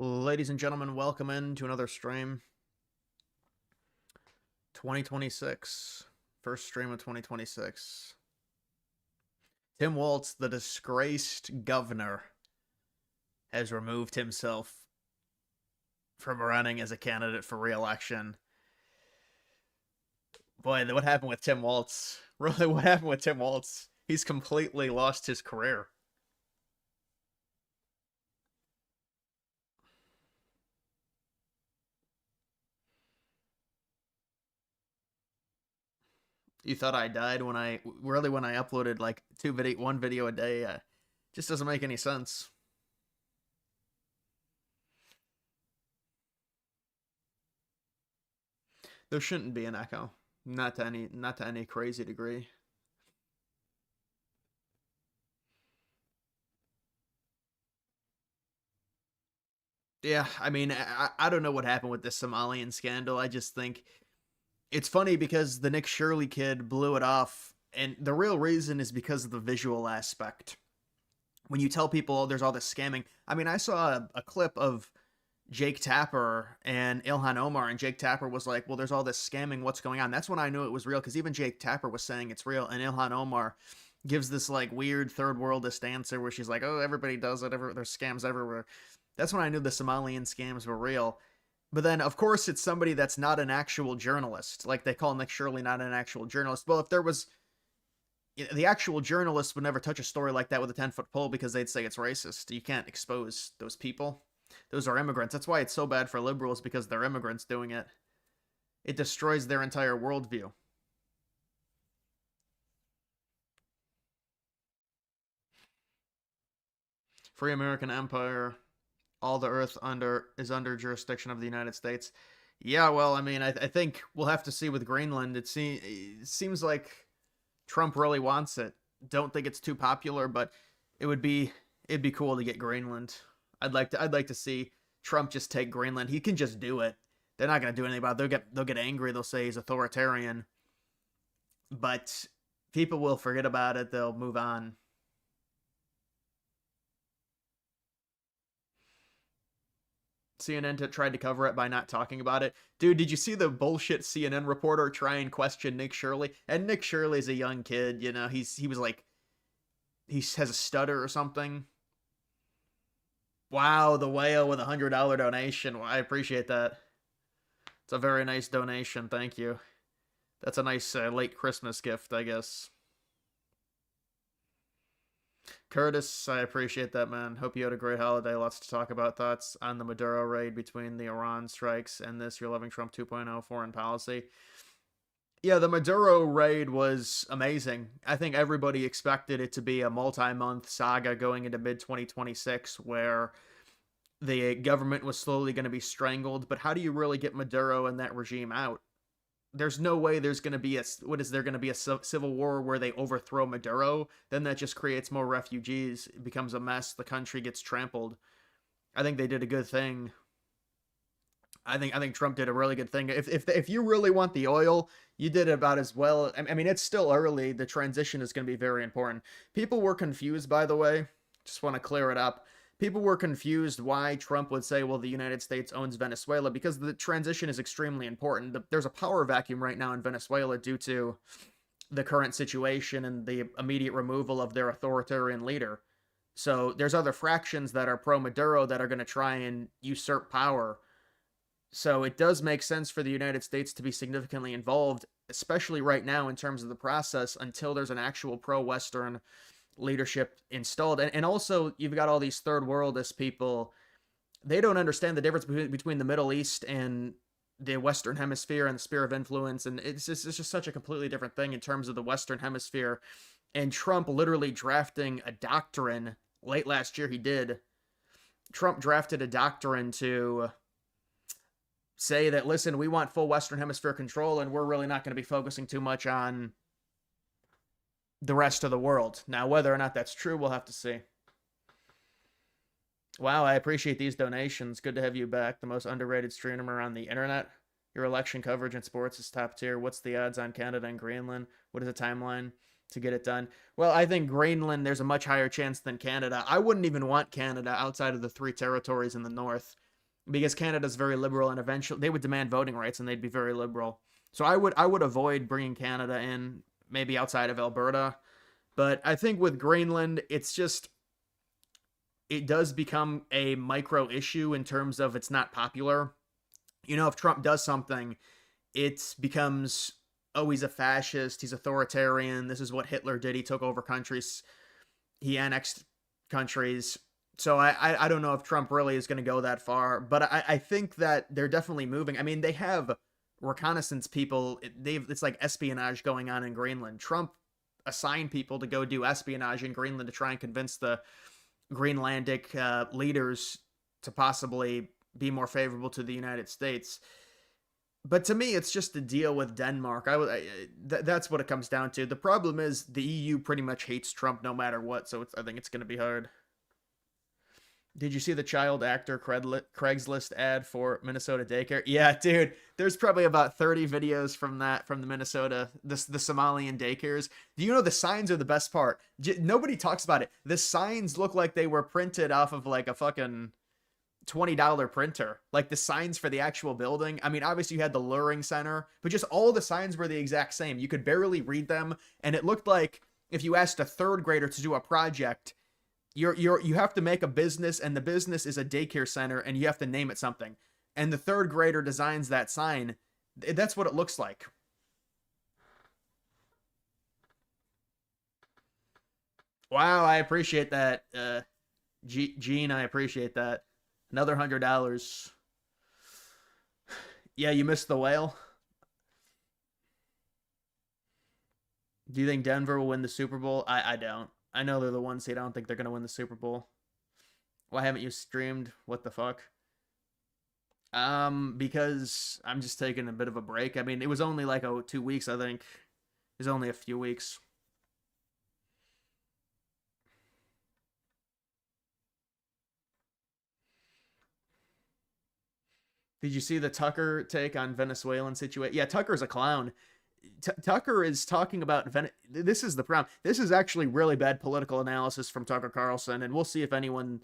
Ladies and gentlemen, welcome in to another stream. 2026. First stream of 2026. Tim Walz, the disgraced governor, has removed himself from running as a candidate for re-election. Boy, what happened with Tim Walz? Really, what happened with Tim Walz? He's completely lost his career. You thought I died when I uploaded like one video a day. Just doesn't make any sense. There shouldn't be an echo. Not to any crazy degree. Yeah, I mean, I don't know what happened with this Somalian scandal. I just think it's funny because the Nick Shirley kid blew it off, and the real reason is because of the visual aspect. When you tell people there's all this scamming, I mean, I saw a clip of Jake Tapper and Ilhan Omar, and Jake Tapper was like, well, there's all this scamming, what's going on? That's when I knew it was real, because even Jake Tapper was saying it's real, and Ilhan Omar gives this like weird third worldist answer where she's like, oh, everybody does it, there's scams everywhere. That's when I knew the Somalian scams were real. But then, of course, it's somebody that's not an actual journalist. Like, they call Nick Shirley not an actual journalist. Well, if there was... The actual journalists would never touch a story like that with a 10-foot pole because they'd say it's racist. You can't expose those people. Those are immigrants. That's why it's so bad for liberals, because they're immigrants doing it. It destroys their entire worldview. Free American Empire, all the earth is under jurisdiction of the United States. Yeah, well, I mean, I think we'll have to see with Greenland. It seems like Trump really wants it. Don't think it's too popular, but it'd be cool to get Greenland. I'd like to see Trump just take Greenland. He can just do it. They're not gonna do anything about it. They'll get angry. They'll say he's authoritarian, but people will forget about it. They'll move on. CNN tried to cover it by not talking about it. Dude, did you see the bullshit CNN reporter try and question Nick Shirley? And Nick Shirley's a young kid, you know. He was like, he has a stutter or something. Wow, the whale with $100 donation. Well, I appreciate that. It's a very nice donation. Thank you. That's a nice late Christmas gift, I guess. Curtis, I appreciate that, man. Hope you had a great holiday. Lots to talk about. Thoughts on the Maduro raid between the Iran strikes and this You're Loving Trump 2.0 foreign policy. Yeah, the Maduro raid was amazing. I think everybody expected it to be a multi-month saga going into mid-2026 where the government was slowly going to be strangled. But how do you really get Maduro and that regime out? There's no way there's going to be there going to be a civil war where they overthrow Maduro? Then that just creates more refugees. It becomes a mess. The country gets trampled. I think they did a good thing. I think Trump did a really good thing. If you really want the oil, you did about as well. I mean, it's still early. The transition is going to be very important. People were confused, by the way. Just want to clear it up. People were confused why Trump would say, well, the United States owns Venezuela, because the transition is extremely important. There's a power vacuum right now in Venezuela due to the current situation and the immediate removal of their authoritarian leader. So there's other fractions that are pro-Maduro that are going to try and usurp power. So it does make sense for the United States to be significantly involved, especially right now in terms of the process, until there's an actual pro-Western leadership installed. And also, you've got all these third worldist people. They don't understand the difference between the Middle East and the Western Hemisphere and the sphere of influence. And it's just such a completely different thing in terms of the Western Hemisphere. And Trump literally drafting a doctrine late last year, he did. Trump drafted a doctrine to say that, listen, we want full Western Hemisphere control, and we're really not going to be focusing too much on the rest of the world. Now, whether or not that's true, we'll have to see. Wow, I appreciate these donations. Good to have you back. The most underrated streamer on the internet. Your election coverage in sports is top tier. What's the odds on Canada and Greenland? What is the timeline to get it done? Well, I think Greenland, there's a much higher chance than Canada. I wouldn't even want Canada outside of the 3 territories in the north. because Canada's very liberal, and eventually they would demand voting rights, and they'd be very liberal. So I would avoid bringing Canada in, maybe outside of Alberta. But I think with Greenland, it's just, it does become a micro issue in terms of it's not popular. If Trump does something, it becomes, oh, he's a fascist, he's authoritarian. This is what Hitler did. He took over countries, he annexed countries. So I don't know if Trump really is going to go that far, but I think that they're definitely moving. I mean, they have reconnaissance people. It's like espionage going on in Greenland. Trump assigned people to go do espionage in Greenland to try and convince the Greenlandic leaders to possibly be more favorable to the United States. But to me, it's just a deal with Denmark. That's what it comes down to. The problem is the EU pretty much hates Trump no matter what, so I think it's going to be hard. Did you see the child actor Craigslist ad for Minnesota daycare? Yeah, dude. There's probably about 30 videos from the Minnesota, the Somalian daycares. Do you know the signs are the best part? Nobody talks about it. The signs look like they were printed off of like a fucking $20 printer. Like the signs for the actual building. I mean, obviously you had the luring center, but just all the signs were the exact same. You could barely read them, and it looked like if you asked a third grader to do a project, you have to make a business, and the business is a daycare center, and you have to name it something. And the third grader designs that sign. That's what it looks like. Wow, I appreciate that, Gene. I appreciate that. Another $100. Yeah, you missed the whale. Do you think Denver will win the Super Bowl? I don't. I know they're the one seed. I don't think they're gonna win the Super Bowl. Why haven't you streamed? What the fuck? Because I'm just taking a bit of a break. I mean, it was only like 2 weeks, I think. It was only a few weeks. Did you see the Tucker take on Venezuelan situation? Yeah, Tucker's a clown. Tucker is talking about this is the problem. This is actually really bad political analysis from Tucker Carlson, and we'll see if anyone,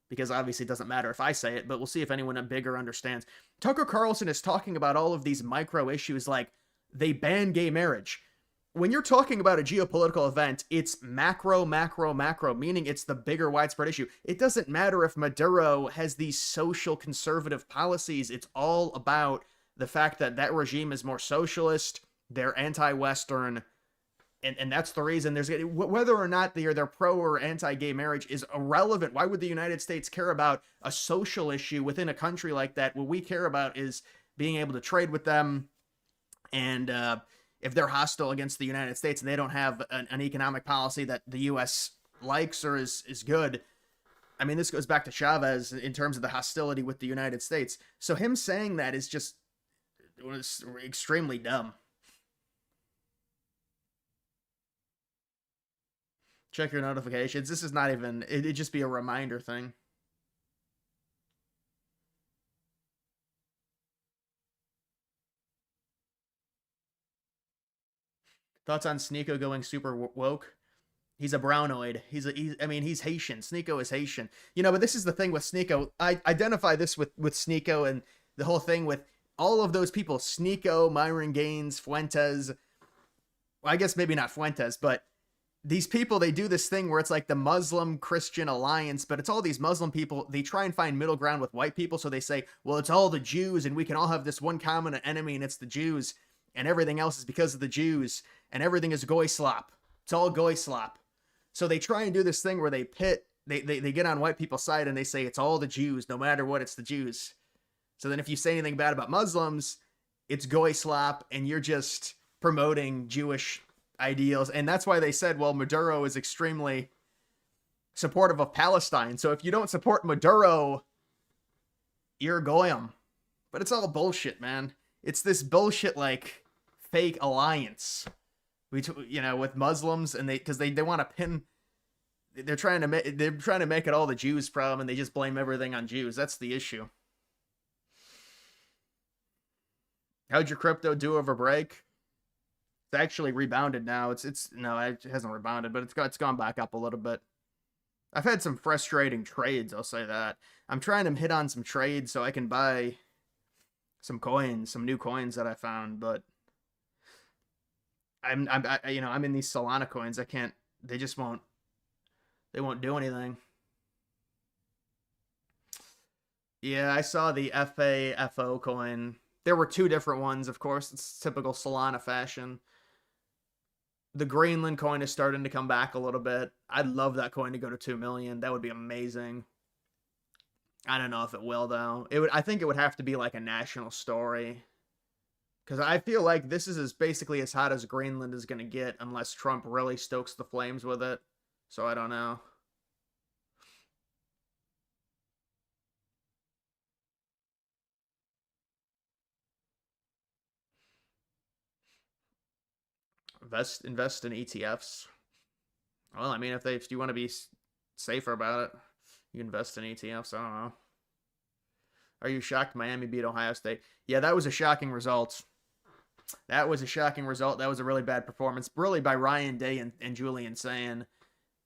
because obviously it doesn't matter if I say it, but we'll see if anyone bigger understands. Tucker Carlson is talking about all of these micro issues, like they ban gay marriage. When you're talking about a geopolitical event, it's macro, macro, macro, meaning it's the bigger widespread issue. It doesn't matter if Maduro has these social conservative policies. It's all about the fact that that regime is more socialist, they're anti-Western, and that's the reason there's, whether or not they're pro or anti-gay marriage is irrelevant. Why would the United States care about a social issue within a country like that? What we care about is being able to trade with them, and if they're hostile against the United States and they don't have an economic policy that the U.S. likes or is good. I mean, this goes back to Chavez in terms of the hostility with the United States. So him saying that is just, it was extremely dumb. Check your notifications. This is not even, it'd just be a reminder thing. Thoughts on Sneeko going super woke? He's a brownoid. I mean, he's Haitian. Sneeko is Haitian. But this is the thing with Sneeko. I identify this with Sneeko and the whole thing with all of those people. Sneeko, Myron Gaines, Fuentes. Well, I guess maybe not Fuentes, but these people, they do this thing where it's like the Muslim Christian alliance, but it's all these Muslim people. They try and find middle ground with white people. So they say, well, it's all the Jews and we can all have this one common enemy, and it's the Jews, and everything else is because of the Jews, and everything is goy slop. It's all goy slop. So they try and do this thing where they get on white people's side and they say it's all the Jews, no matter what, it's the Jews. So then if you say anything bad about Muslims, it's goy slop, and you're just promoting Jewish ideals. And that's why they said, well, Maduro is extremely supportive of Palestine. So if you don't support Maduro, you're goyim. But it's all bullshit, man. It's this bullshit, like, fake alliance with Muslims, and because they want to pin, they're trying to make it all the Jews' problem, and they just blame everything on Jews. That's the issue. How'd your crypto do over break? It's actually rebounded now. It hasn't rebounded, but it's gone back up a little bit. I've had some frustrating trades, I'll say that. I'm trying to hit on some trades so I can buy some coins, some new coins that I found, but I'm in these Solana coins. I can't. They just won't. They won't do anything. Yeah, I saw the FAFO coin. There were two different ones, of course. It's typical Solana fashion. The Greenland coin is starting to come back a little bit. I'd love that coin to go to 2 million. That would be amazing. I don't know if it will though. It would. I think it would have to be like a national story because I feel like this is basically as hot as Greenland is going to get unless Trump really stokes the flames with it. So I don't know. Invest in ETFs. Well, I mean, if you want to be safer about it, you invest in ETFs. I don't know. Are you shocked Miami beat Ohio State? Yeah, that was a shocking result. That was a shocking result. That was a really bad performance, really by Ryan Day and Julian Sand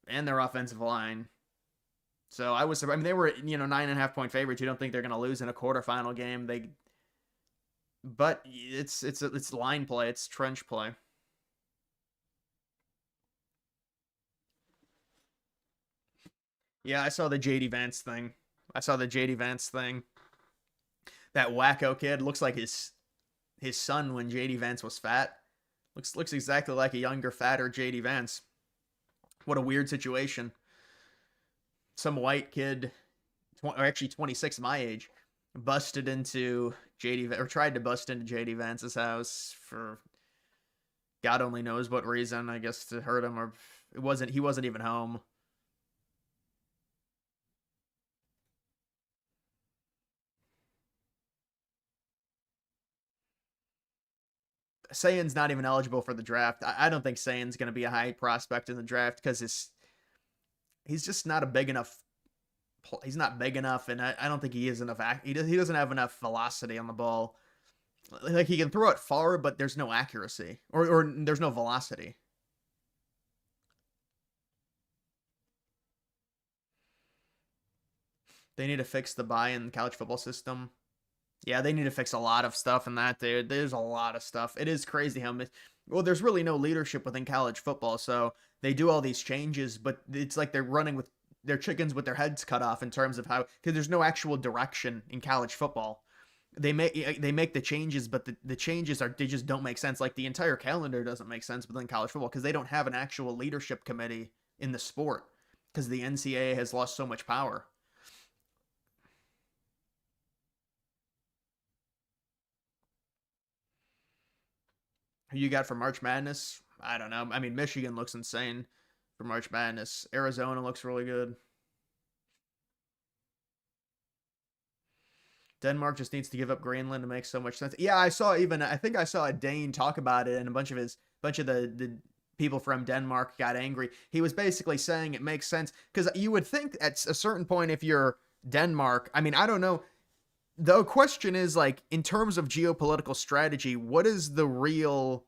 and their offensive line. So I was. I mean, they were 9.5 point favorites. You don't think they're going to lose in a quarterfinal game? But it's line play. It's trench play. Yeah, I saw the JD Vance thing. I saw the JD Vance thing. That wacko kid looks like his son when JD Vance was fat. Looks exactly like a younger, fatter JD Vance. What a weird situation. Some white kid, or actually 26, my age, busted into JD or tried to bust into JD Vance's house for God only knows what reason. I guess to hurt him, or he wasn't even home. Sayan's not even eligible for the draft. I don't think Sayan's going to be a high prospect in the draft because he's just not a big enough. He's not big enough, and I don't think he is enough. He doesn't have enough velocity on the ball. Like he can throw it far, but there's no accuracy or there's no velocity. They need to fix the buy-in college football system. Yeah, they need to fix a lot of stuff in that, dude. There's a lot of stuff. It is crazy how much. Well, there's really no leadership within college football, so they do all these changes, but it's like they're running with their chickens with their heads cut off in terms of how because there's no actual direction in college football. They make the changes, but the changes they just don't make sense. Like the entire calendar doesn't make sense within college football because they don't have an actual leadership committee in the sport because the NCAA has lost so much power. Who you got for March Madness? I don't know. I mean, Michigan looks insane for March Madness. Arizona looks really good. Denmark just needs to give up Greenland to make so much sense. Yeah, I think I saw a Dane talk about it, and a bunch of the people from Denmark got angry. He was basically saying it makes sense because you would think at a certain point if you're Denmark, I mean, I don't know. The question is like in terms of geopolitical strategy, what is the real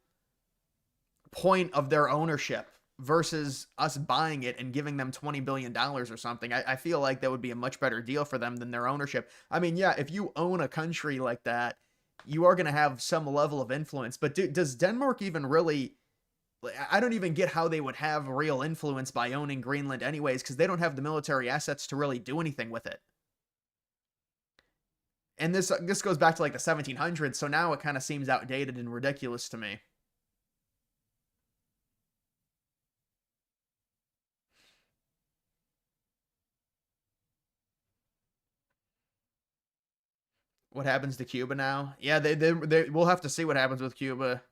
point of their ownership versus us buying it and giving them $20 billion or something? I feel like that would be a much better deal for them than their ownership. I mean, yeah, if you own a country like that, you are going to have some level of influence. But does Denmark even really? I don't even get how they would have real influence by owning Greenland, anyways, because they don't have the military assets to really do anything with it. And this goes back to like the 1700s, so now it kind of seems outdated and ridiculous to me. What happens to Cuba now? Yeah, we'll have to see what happens with Cuba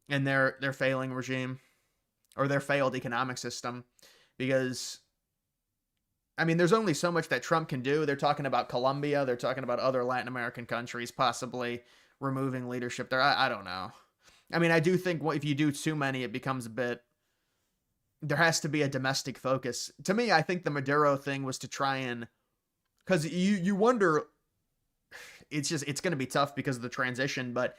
and their failing regime or their failed economic system, because I mean, there's only so much that Trump can do. They're talking about Colombia, they're talking about other Latin American countries possibly removing leadership there. I don't know. I mean, I do think if you do too many, it becomes a bit. There has to be a domestic focus. To me, I think the Maduro thing was to try and because you wonder it's going to be tough because of the transition, but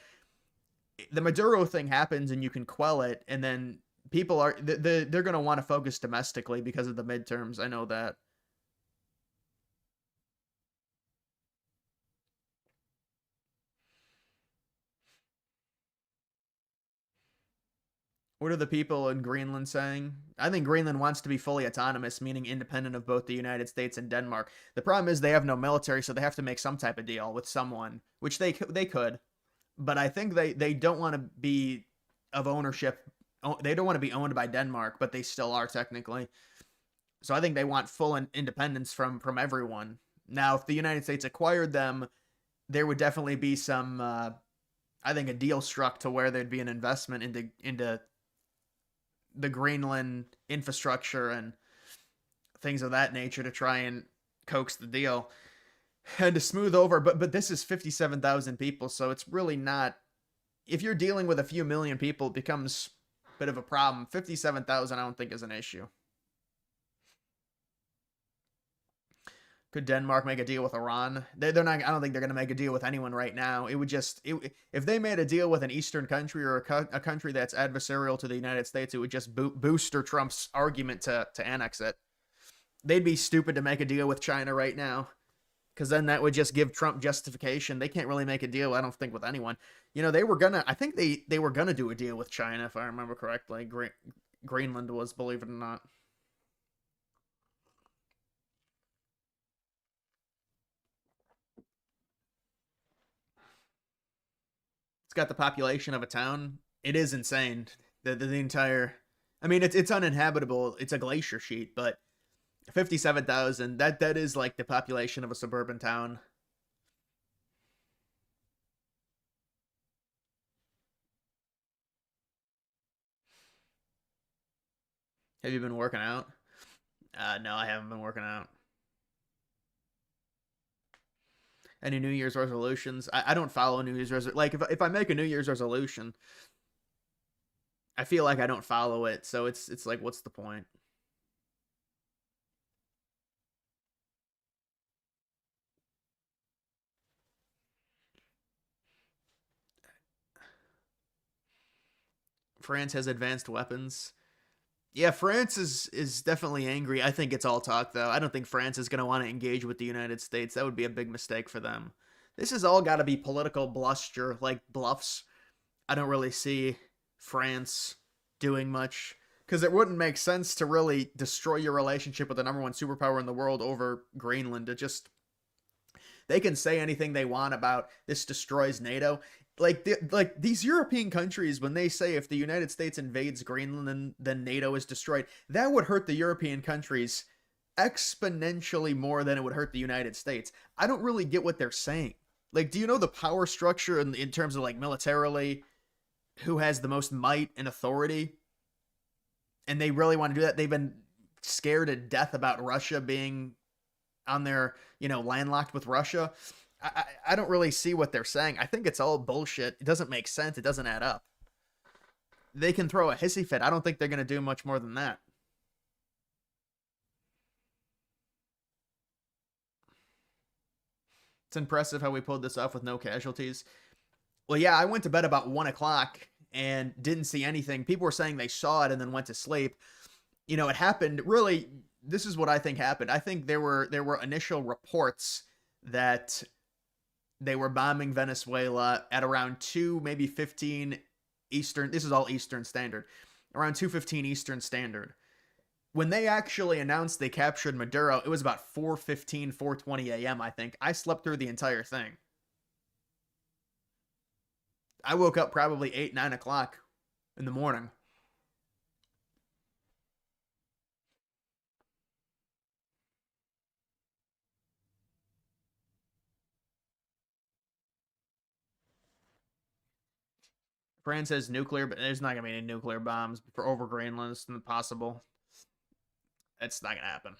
the Maduro thing happens and you can quell it, and then people are they're going to want to focus domestically because of the midterms. I know that. What are the people in Greenland saying? I think Greenland wants to be fully autonomous, meaning independent of both the United States and Denmark. The problem is they have no military, so they have to make some type of deal with someone, which they could. But I think they don't want to be of ownership. They don't want to be owned by Denmark, but they still are technically. So I think they want full independence from everyone. Now, if the United States acquired them, there would definitely be some, I think, a deal struck to where there'd be an investment into the Greenland infrastructure and things of that nature to try and coax the deal and to smooth over. But this is 57,000 people, so it's really not. If you're dealing with a few million people, it becomes a bit of a problem. 57,000, I don't think, is an issue. Could Denmark make a deal with Iran? They're not. I don't think they're going to make a deal with anyone right now. It would just if they made a deal with an Eastern country or a country that's adversarial to the United States, it would just booster Trump's argument to annex it. They'd be stupid to make a deal with China right now, because then that would just give Trump justification. They can't really make a deal, I don't think, with anyone. You know, they were gonna. I think they were gonna do a deal with China, if I remember correctly. Greenland was, believe it or not. Got the population of a town. It is insane. The entire. I mean, it's uninhabitable. It's a glacier sheet, but 57,000. That is like the population of a suburban town. Have you been working out? No, I haven't been working out. Any New Year's resolutions? I don't follow New Year's resolution. Like if I make a New Year's resolution, I feel like I don't follow it. So it's like, what's the point? France has advanced weapons. Yeah, France is definitely angry. I think it's all talk though. I don't think France is going to want to engage with the United States. That would be a big mistake for them. This has all got to be political bluster, like bluffs. I don't really see France doing much because it wouldn't make sense to really destroy your relationship with the number one superpower in the world over Greenland. It just they can say anything they want about this destroys NATO. Like these European countries, when they say if the United States invades Greenland, then NATO is destroyed, that would hurt the European countries exponentially more than it would hurt the United States. I don't really get what they're saying. Like, do you know the power structure in terms of like militarily, who has the most might and authority? And they really want to do that. They've been scared to death about Russia being on their, landlocked with Russia. I don't really see what they're saying. I think it's all bullshit. It doesn't make sense. It doesn't add up. They can throw a hissy fit. I don't think they're going to do much more than that. It's impressive how we pulled this off with no casualties. Well, yeah, I went to bed about 1 o'clock and didn't see anything. People were saying they saw it and then went to sleep. It happened. Really, this is what I think happened. I think there were initial reports that they were bombing Venezuela at around 2, maybe 15 Eastern. This is all Eastern Standard. Around 2:15 Eastern Standard. When they actually announced they captured Maduro, it was about 4:15, 4:20 a.m., I think. I slept through the entire thing. I woke up probably 8, 9 o'clock in the morning. France has nuclear, but there's not going to be any nuclear bombs for over Greenland. It's impossible. It's not going to happen.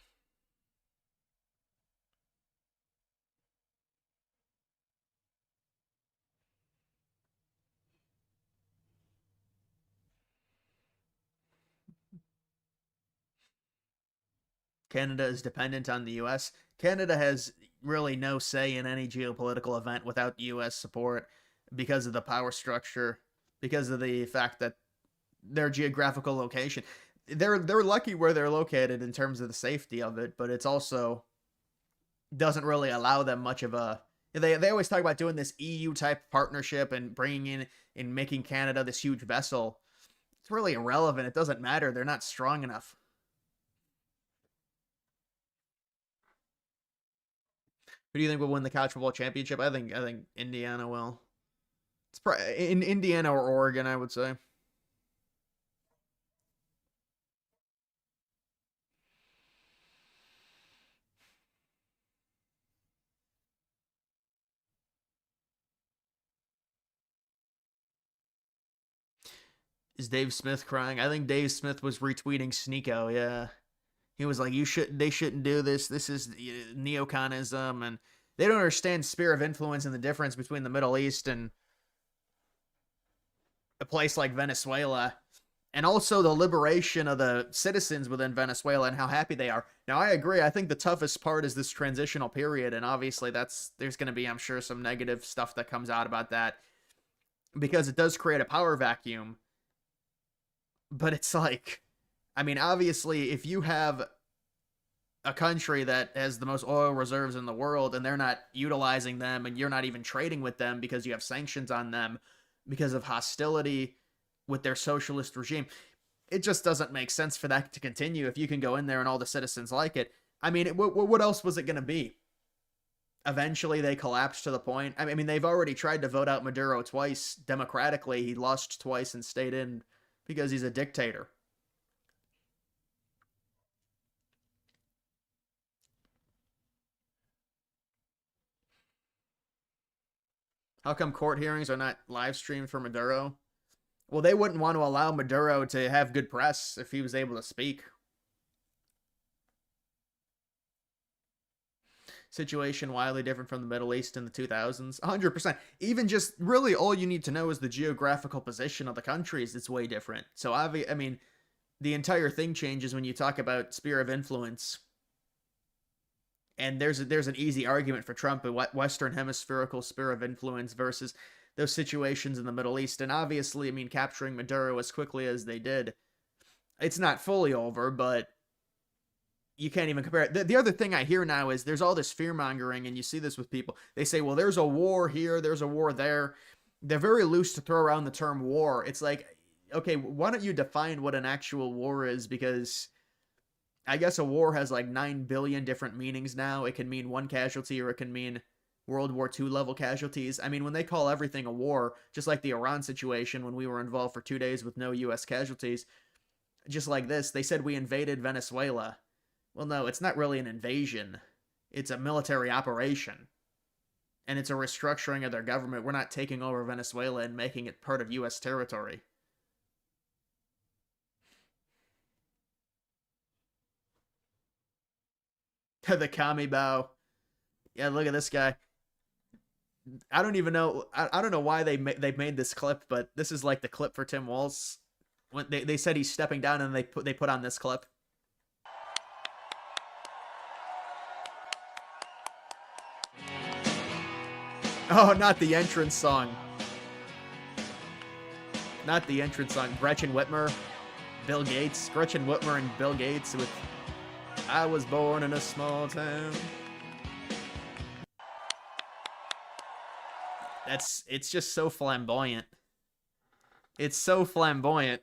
Canada is dependent on the U.S. Canada has really no say in any geopolitical event without U.S. support because of the power structure, because of the fact that their geographical location. They're lucky where they're located in terms of the safety of it, but it's also doesn't really allow them much of a. They always talk about doing this EU type partnership and bringing in and making Canada this huge vessel. It's really irrelevant. It doesn't matter. They're not strong enough. Who do you think will win the college football championship? I think Indiana will. It's probably in Indiana or Oregon, I would say. Is Dave Smith crying? I think Dave Smith was retweeting Sneeko. Yeah, he was like, "You should. They shouldn't do this. This is neoconism, and they don't understand sphere of influence and the difference between the Middle East and a place like Venezuela, and also the liberation of the citizens within Venezuela and how happy they are." Now, I agree. I think the toughest part is this transitional period, and obviously, there's going to be, I'm sure, some negative stuff that comes out about that because it does create a power vacuum. But it's like, I mean, obviously, if you have a country that has the most oil reserves in the world and they're not utilizing them and you're not even trading with them because you have sanctions on them because of hostility with their socialist regime, it just doesn't make sense for that to continue if you can go in there and all the citizens like it. I mean, what else was it going to be? Eventually, they collapsed to the point. I mean, they've already tried to vote out Maduro twice democratically. He lost twice and stayed in because he's a dictator. How come court hearings are not live streamed for Maduro? Well, they wouldn't want to allow Maduro to have good press if he was able to speak. Situation wildly different from the Middle East in the 2000s. 100%. Even just really all you need to know is the geographical position of the countries. It's way different. So, I mean, the entire thing changes when you talk about sphere of influence. And there's an easy argument for Trump, a Western hemispherical sphere of influence versus those situations in the Middle East. And obviously, I mean, capturing Maduro as quickly as they did, it's not fully over, but you can't even compare it. The other thing I hear now is there's all this fear mongering, and you see this with people. They say, well, there's a war here, there's a war there. They're very loose to throw around the term war. It's like, okay, why don't you define what an actual war is? Because I guess a war has like 9 billion different meanings now. It can mean one casualty or it can mean World War II level casualties. I mean, when they call everything a war, just like the Iran situation when we were involved for 2 days with no U.S. casualties, just like this, they said we invaded Venezuela. Well, no, it's not really an invasion. It's a military operation. And it's a restructuring of their government. We're not taking over Venezuela and making it part of U.S. territory. The commie bow. Yeah, look at this guy. I don't even know. I don't know why they made this clip, but this is like the clip for Tim Walz. When they said he's stepping down, and they put on this clip. Oh, not the entrance song. Not the entrance song. Gretchen Whitmer, Bill Gates. Gretchen Whitmer and Bill Gates with I was born in a small town. It's just so flamboyant. It's so flamboyant.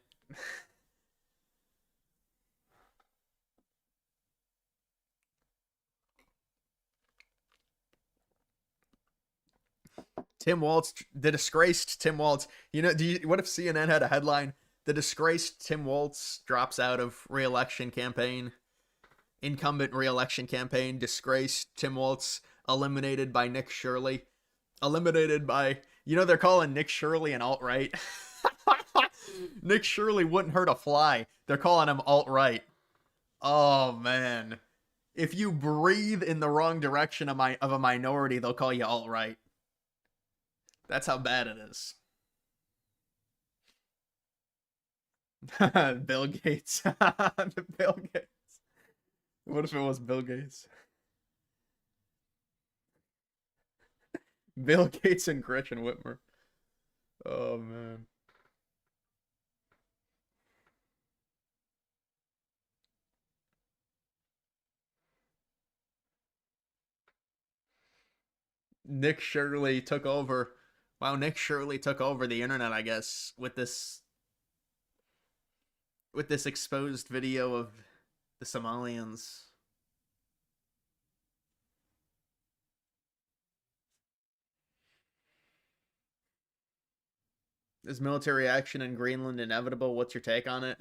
Tim Walz, the disgraced Tim Walz. You know, what if CNN had a headline? The disgraced Tim Walz drops out of re-election campaign. Incumbent re-election campaign. Disgraced Tim Walz eliminated by Nick Shirley. Eliminated by, they're calling Nick Shirley an alt-right. Nick Shirley wouldn't hurt a fly. They're calling him alt-right. Oh, man. If you breathe in the wrong direction of a minority, they'll call you alt-right. That's how bad it is. Bill Gates. Bill Gates. What if it was Bill Gates? Bill Gates and Gretchen Whitmer. Oh, man. Nick Shirley took over. Wow, Nick Shirley took over the internet, I guess, with this. with this exposed video of the Somalians. Is military action in Greenland inevitable? What's your take on it?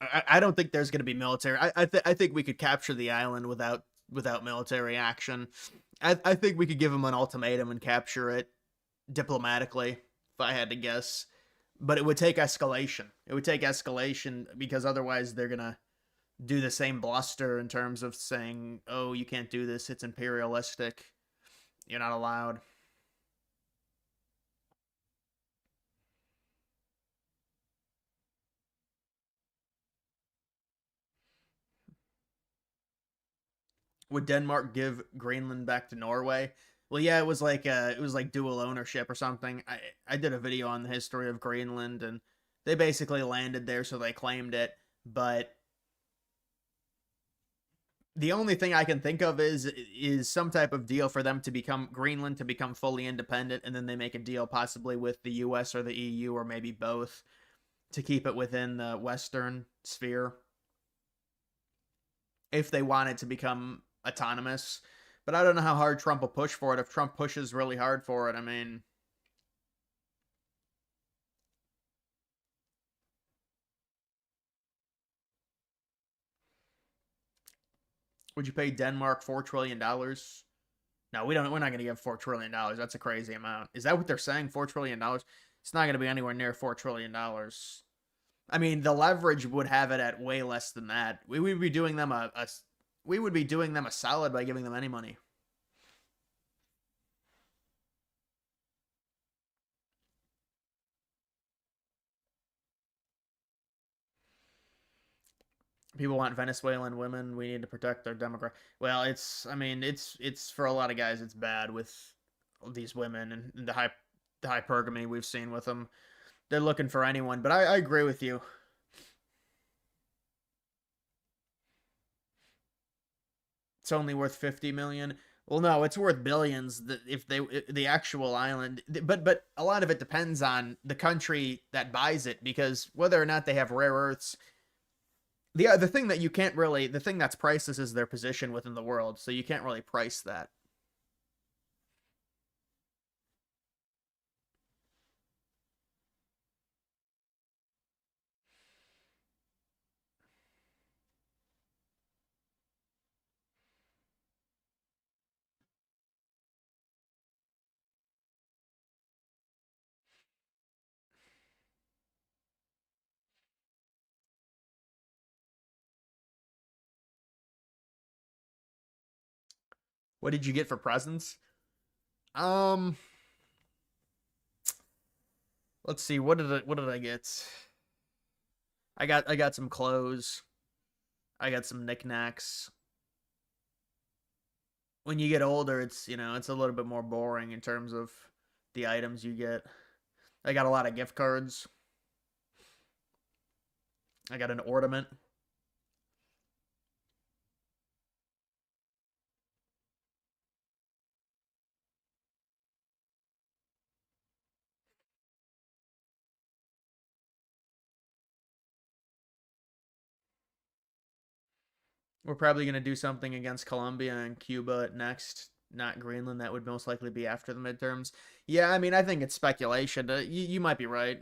I don't think there's going to be military. I think we could capture the island without military action. I think we could give them an ultimatum and capture it diplomatically, if I had to guess. But it would take escalation. It would take escalation because otherwise they're gonna do the same bluster in terms of saying, "Oh, you can't do this. It's imperialistic. You're not allowed." Would Denmark give Greenland back to Norway? Well, yeah, it was like dual ownership or something. I did a video on the history of Greenland, and they basically landed there, so they claimed it. But the only thing I can think of is some type of deal for them to become Greenland to become fully independent, and then they make a deal possibly with the U.S. or the EU or maybe both to keep it within the Western sphere if they want it to become autonomous. But I don't know how hard Trump will push for it. If Trump pushes really hard for it, I mean, would you pay Denmark $4 trillion? No, we don't. We're not going to give $4 trillion. That's a crazy amount. Is that what they're saying? $4 trillion? It's not going to be anywhere near $4 trillion. I mean, the leverage would have it at way less than that. We would be doing them we would be doing them a solid by giving them any money. People want Venezuelan women. We need to protect their demographic. Well, it's I mean, it's for a lot of guys it's bad with these women and the hypergamy we've seen with them. They're looking for anyone, but I agree with you. It's only worth 50 million. Well, no, it's worth billions if they the actual island. But a lot of it depends on the country that buys it because whether or not they have rare earths. The thing that you can't really the thing that's priceless is their position within the world, so you can't really price that. What did you get for presents? Um, let's see. What did I get? I got some clothes. I got some knickknacks. When you get older, it's a little bit more boring in terms of the items you get. I got a lot of gift cards. I got an ornament. We're probably going to do something against Colombia and Cuba next, not Greenland. That would most likely be after the midterms. Yeah, I mean, I think it's speculation. You might be right.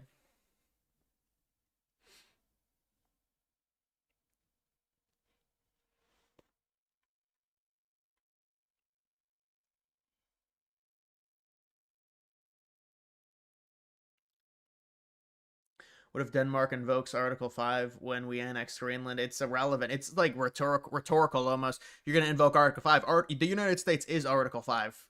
What if Denmark invokes Article 5 when we annex Greenland? It's irrelevant. It's like rhetorical almost. You're going to invoke Article 5. The United States is Article 5.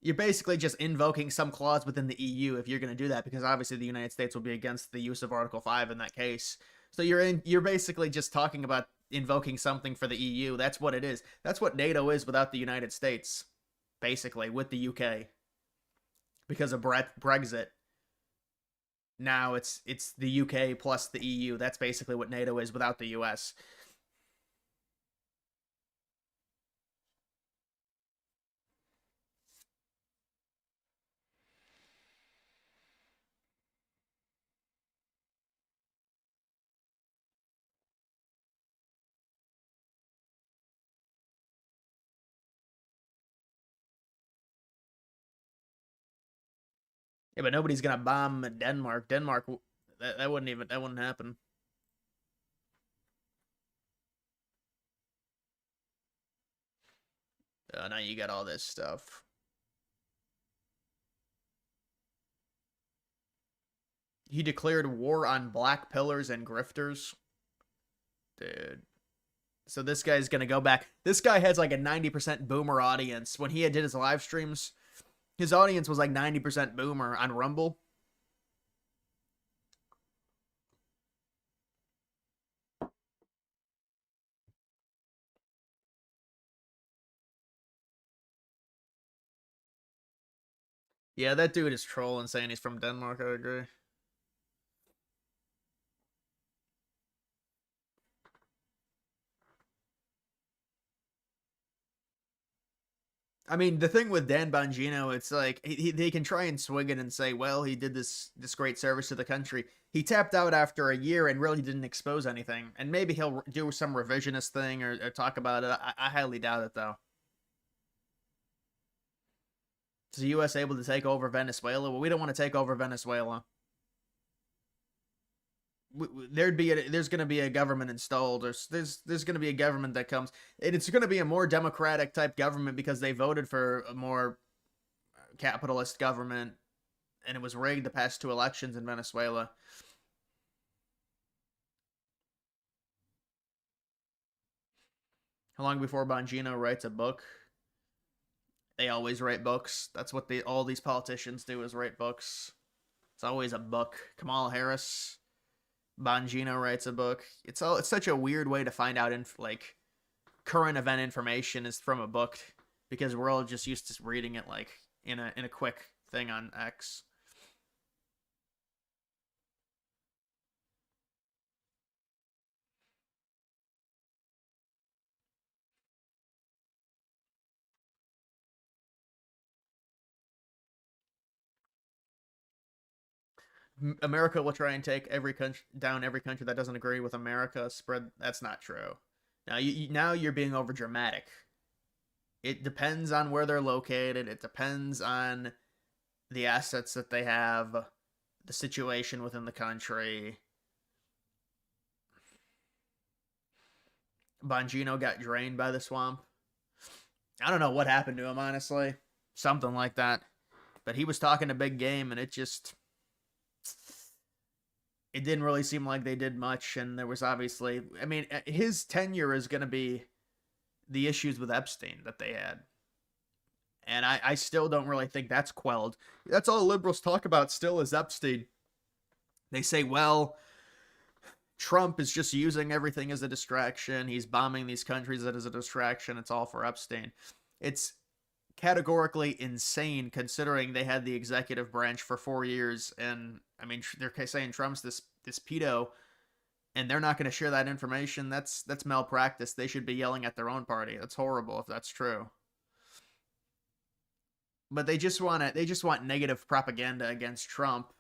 You're basically just invoking some clause within the EU if you're going to do that, because obviously the United States will be against the use of Article 5 in that case. So you're basically just talking about invoking something for the EU. That's what it is. That's what NATO is without the United States, basically, with the UK because of Brexit. Now it's the UK plus the EU. That's basically what NATO is without the US. Yeah, but nobody's gonna bomb Denmark. That wouldn't even that wouldn't happen. Now you got all this stuff. He declared war on black pillars and grifters. Dude. So this guy's gonna go back. This guy has like a 90% boomer audience. When he did his live streams, his audience was like 90% boomer on Rumble. Yeah, that dude is trolling saying he's from Denmark. I agree. I mean, the thing with Dan Bongino, it's like they can try and swing it and say, well, he did this great service to the country. He tapped out after a year and really didn't expose anything. And maybe he'll do some revisionist thing or talk about it. I highly doubt it, though. Is the U.S. able to take over Venezuela? Well, we don't want to take over Venezuela. There's going to be a government installed, or there's going to be a government that comes. It's going to be a more democratic type government because they voted for a more capitalist government, and it was rigged the past two elections in Venezuela. How long before Bongino writes a book? They always write books. That's what all these politicians do, is write books. It's always a book. Kamala Harris, Bongino writes a book. It's such a weird way to find out like current event information is from a book, because we're all just used to reading it like in a quick thing on X. America will try and take every country down, every country that doesn't agree with America. Spread that's not true. Now you're being over dramatic. It depends on where they're located. It depends on the assets that they have, the situation within the country. Bongino got drained by the swamp. I don't know what happened to him, honestly. Something like that. But he was talking a big game, and it didn't really seem like they did much. And there was obviously, I mean, his tenure is going to be the issues with Epstein that they had. And I still don't really think that's quelled. That's all liberals talk about still is Epstein. They say, well, Trump is just using everything as a distraction. He's bombing these countries as a distraction. It's all for Epstein. It's categorically insane considering they had the executive branch for 4 years. And I mean, they're saying Trump's this pedo, and they're not going to share that information. That's malpractice. They should be yelling at their own party. That's horrible if that's true. But they just want negative propaganda against Trump,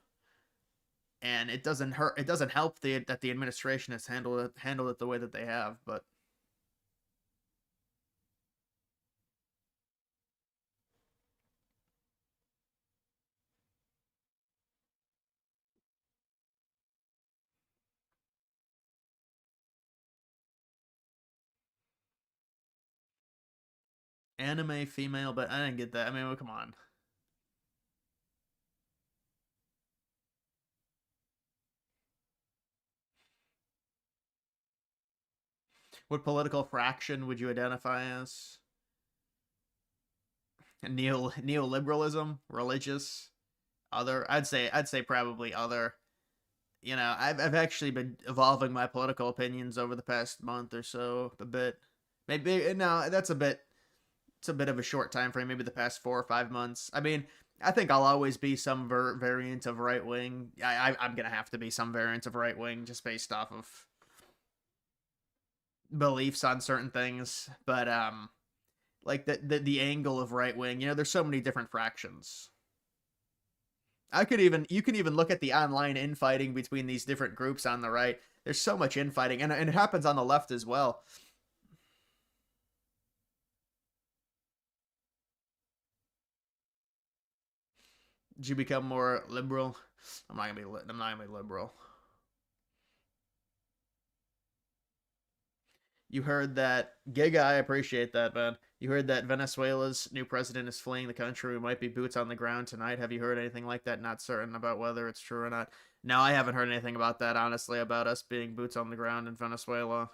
and it doesn't help that the administration has handled it the way that they have. But anime female, but I didn't get that. I mean, well, come on. What political fraction would you identify as? Neoliberalism, religious, other? I'd say probably other. I've actually been evolving my political opinions over the past month or so a bit. Maybe no, that's a bit. It's a bit of a short time frame. Maybe the past 4 or 5 months. I mean, I think I'll always be some variant of right wing. I'm gonna have to be some variant of right wing just based off of beliefs on certain things. But like the angle of right wing. There's so many different fractions. You can even look at the online infighting between these different groups on the right. There's so much infighting, and it happens on the left as well. Did you become more liberal? I'm not gonna be liberal. You heard that Giga, I appreciate that, man. You heard that Venezuela's new president is fleeing the country. We might be boots on the ground tonight. Have you heard anything like that? Not certain about whether it's true or not. No, I haven't heard anything about that, honestly, about us being boots on the ground in Venezuela.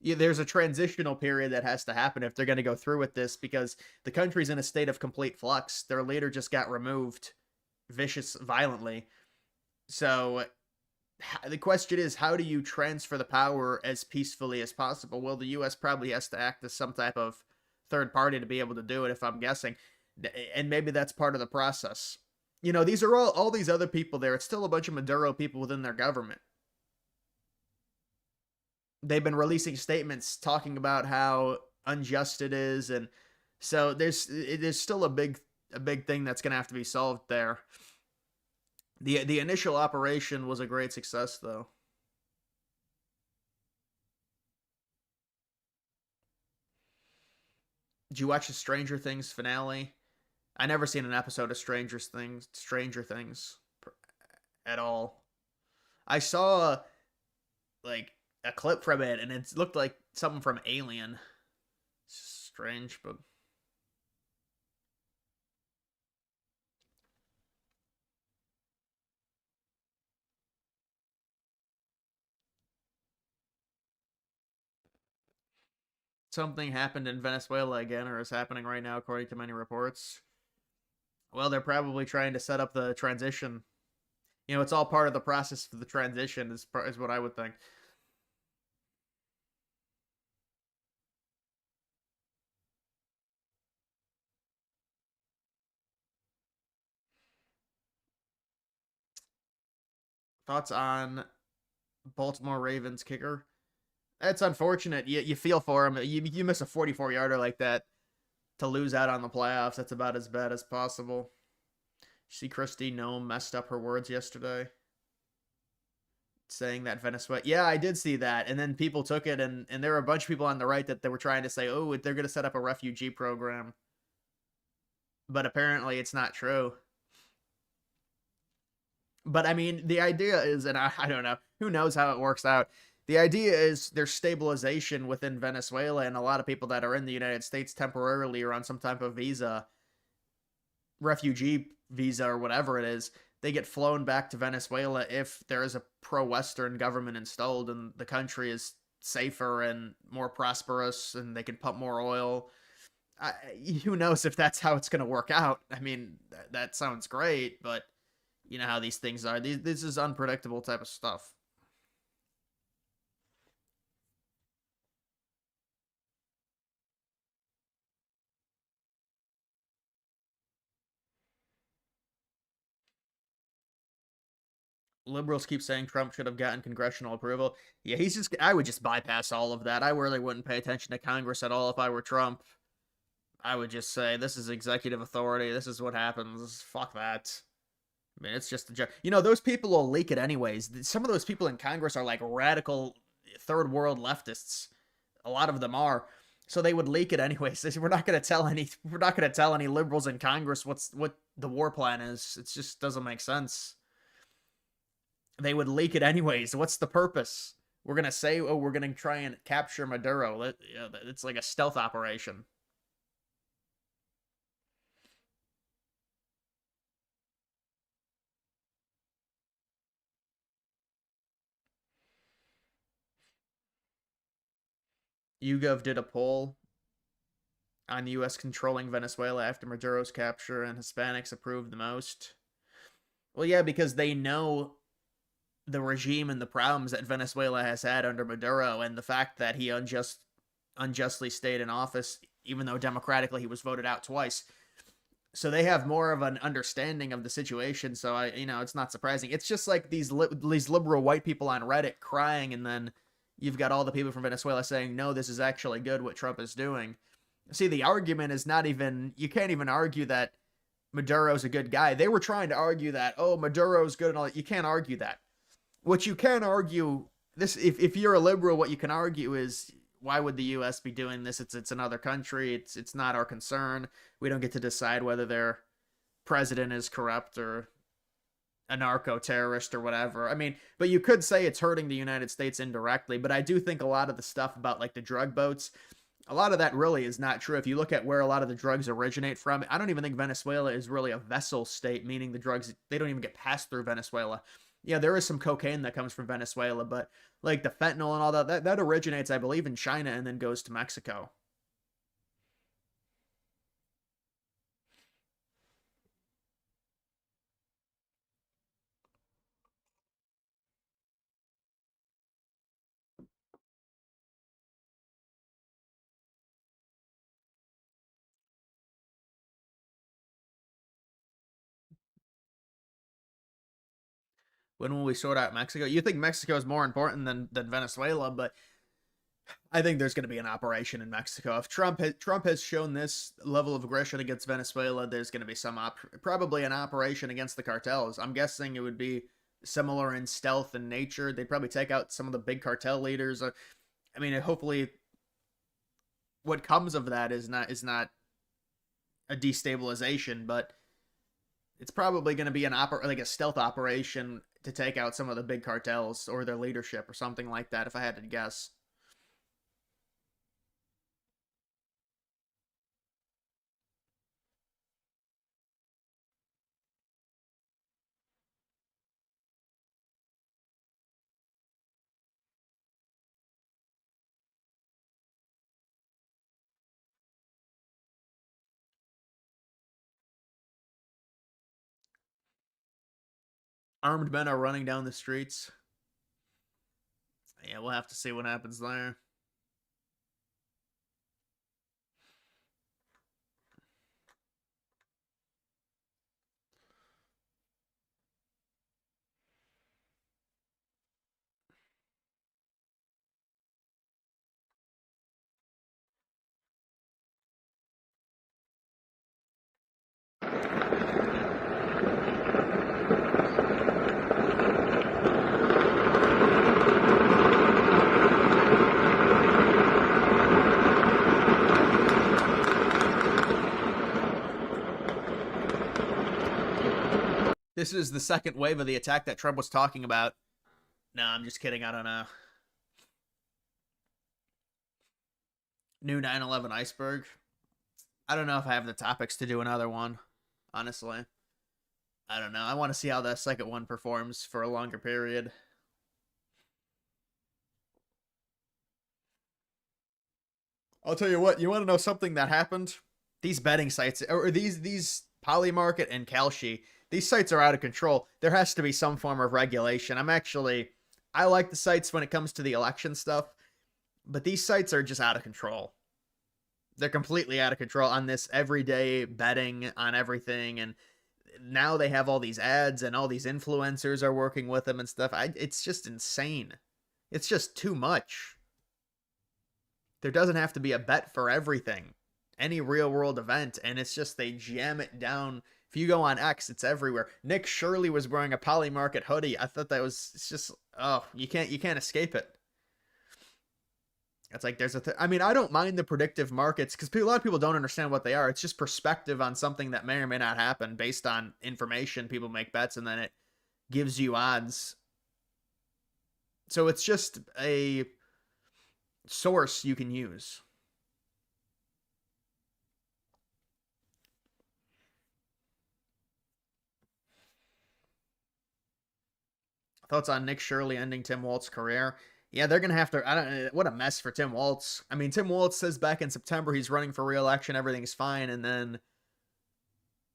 Yeah, there's a transitional period that has to happen if they're going to go through with this because the country's in a state of complete flux. Their leader just got removed violently. So the question is, how do you transfer the power as peacefully as possible? Well, the U.S. probably has to act as some type of third party to be able to do it, if I'm guessing. And maybe that's part of the process. You know, these are all these other people there. It's still a bunch of Maduro people within their government. They've been releasing statements talking about how unjust it is, and so there's still a big thing that's going to have to be solved there. The initial operation was a great success, though. Did you watch the Stranger Things finale? I never seen an episode of Stranger Things at all. I saw like a clip from it, and it looked like something from Alien. Strange, but something happened in Venezuela again, or is happening right now, according to many reports. Well, they're probably trying to set up the transition. You know, it's all part of the process for the transition, is what I would think. Thoughts on Baltimore Ravens kicker? That's unfortunate. You feel for him. You miss a 44 yarder like that to lose out on the playoffs. That's about as bad as possible. You see, Christy Nome messed up her words yesterday, saying that Venezuela. Yeah, I did see that, and then people took it, and there were a bunch of people on the right that they were trying to say, oh, they're going to set up a refugee program, but apparently it's not true. But I mean, the idea is, and I don't know, who knows how it works out. The idea is there's stabilization within Venezuela, and a lot of people that are in the United States temporarily or on some type of visa, refugee visa or whatever it is, they get flown back to Venezuela if there is a pro-Western government installed and the country is safer and more prosperous and they can pump more oil. I, who knows if that's how it's going to work out? I mean, that sounds great, but you know how these things are. This is unpredictable type of stuff. Liberals keep saying Trump should have gotten congressional approval. Yeah, I would just bypass all of that. I really wouldn't pay attention to Congress at all if I were Trump. I would just say, this is executive authority. This is what happens. Fuck that. I mean, it's just a joke. You know, those people will leak it anyways. Some of those people in Congress are like radical third world leftists. A lot of them are. So they would leak it anyways. We're not going to tell any. We're not going to tell any liberals in Congress what the war plan is. It just doesn't make sense. They would leak it anyways. What's the purpose? We're gonna say, oh, we're gonna try and capture Maduro. It's like a stealth operation. YouGov did a poll on the U.S. controlling Venezuela after Maduro's capture, and Hispanics approved the most. Well, yeah, because they know the regime and the problems that Venezuela has had under Maduro, and the fact that he unjustly stayed in office, even though democratically he was voted out twice. So they have more of an understanding of the situation. So it's not surprising. It's just like these liberal white people on Reddit crying, and then you've got all the people from Venezuela saying, no, this is actually good what Trump is doing. See, the argument is not even, you can't even argue that Maduro's a good guy. They were trying to argue that, oh, Maduro's good and all that. You can't argue that. What you can argue, this if you're a liberal, what you can argue is, why would the U.S. be doing this? It's another country. It's not our concern. We don't get to decide whether they're president is corrupt or a narco terrorist or whatever. I mean, but you could say it's hurting the United States indirectly, but I do think a lot of the stuff about like the drug boats, a lot of that really is not true. If you look at where a lot of the drugs originate from, I don't even think Venezuela is really a vessel state, meaning the drugs, they don't even get passed through Venezuela. Yeah, there is some cocaine that comes from Venezuela, but like the fentanyl and all that originates, I believe, in China and then goes to Mexico. When will we sort out Mexico? You think Mexico is more important than Venezuela, but I think there's going to be an operation in Mexico. If Trump has shown this level of aggression against Venezuela, there's going to be probably an operation against the cartels. I'm guessing it would be similar in stealth and nature. They'd probably take out some of the big cartel leaders. I mean, hopefully, what comes of that is not a destabilization, but it's probably going to be like a stealth operation to take out some of the big cartels or their leadership or something like that. If I had to guess. Armed men are running down the streets. Yeah, we'll have to see what happens there. This is the second wave of the attack that Trump was talking about. No, I'm just kidding. I don't know. New 9/11 iceberg. I don't know if I have the topics to do another one, honestly. I don't know. I want to see how the second one performs for a longer period. I'll tell you what, you want to know something that happened? These betting sites, or these Polymarket and Kalshi, these sites are out of control. There has to be some form of regulation. I like the sites when it comes to the election stuff, but these sites are just out of control. They're completely out of control on this everyday betting on everything, and now they have all these ads and all these influencers are working with them and stuff. It's just insane. It's just too much. There doesn't have to be a bet for everything, any real world event, and it's just they jam it down. If you go on X, it's everywhere. Nick Shirley was wearing a Polymarket hoodie. I thought that was, it's just, oh, you can't escape it. It's like I mean, I don't mind the predictive markets because a lot of people don't understand what they are. It's just perspective on something that may or may not happen based on information. People make bets and then it gives you odds. So it's just a source you can use. Thoughts on Nick Shirley ending Tim Waltz's career? Yeah, they're gonna have to. I don't. What a mess for Tim Waltz. I mean, Tim Waltz says back in September he's running for re-election, everything's fine, and then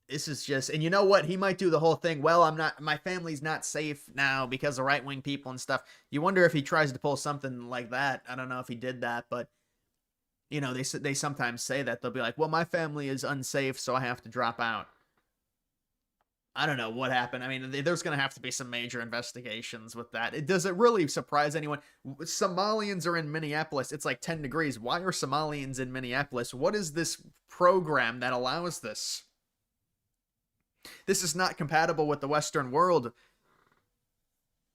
this is just. And you know what? He might do the whole thing. Well, I'm not. My family's not safe now because of right-wing people and stuff. You wonder if he tries to pull something like that. I don't know if he did that, but you know, they sometimes say that they'll be like, "Well, my family is unsafe, so I have to drop out." I don't know what happened. I mean, there's going to have to be some major investigations with that. Does it really surprise anyone? Somalians are in Minneapolis. It's like 10 degrees. Why are Somalians in Minneapolis? What is this program that allows this? This is not compatible with the Western world.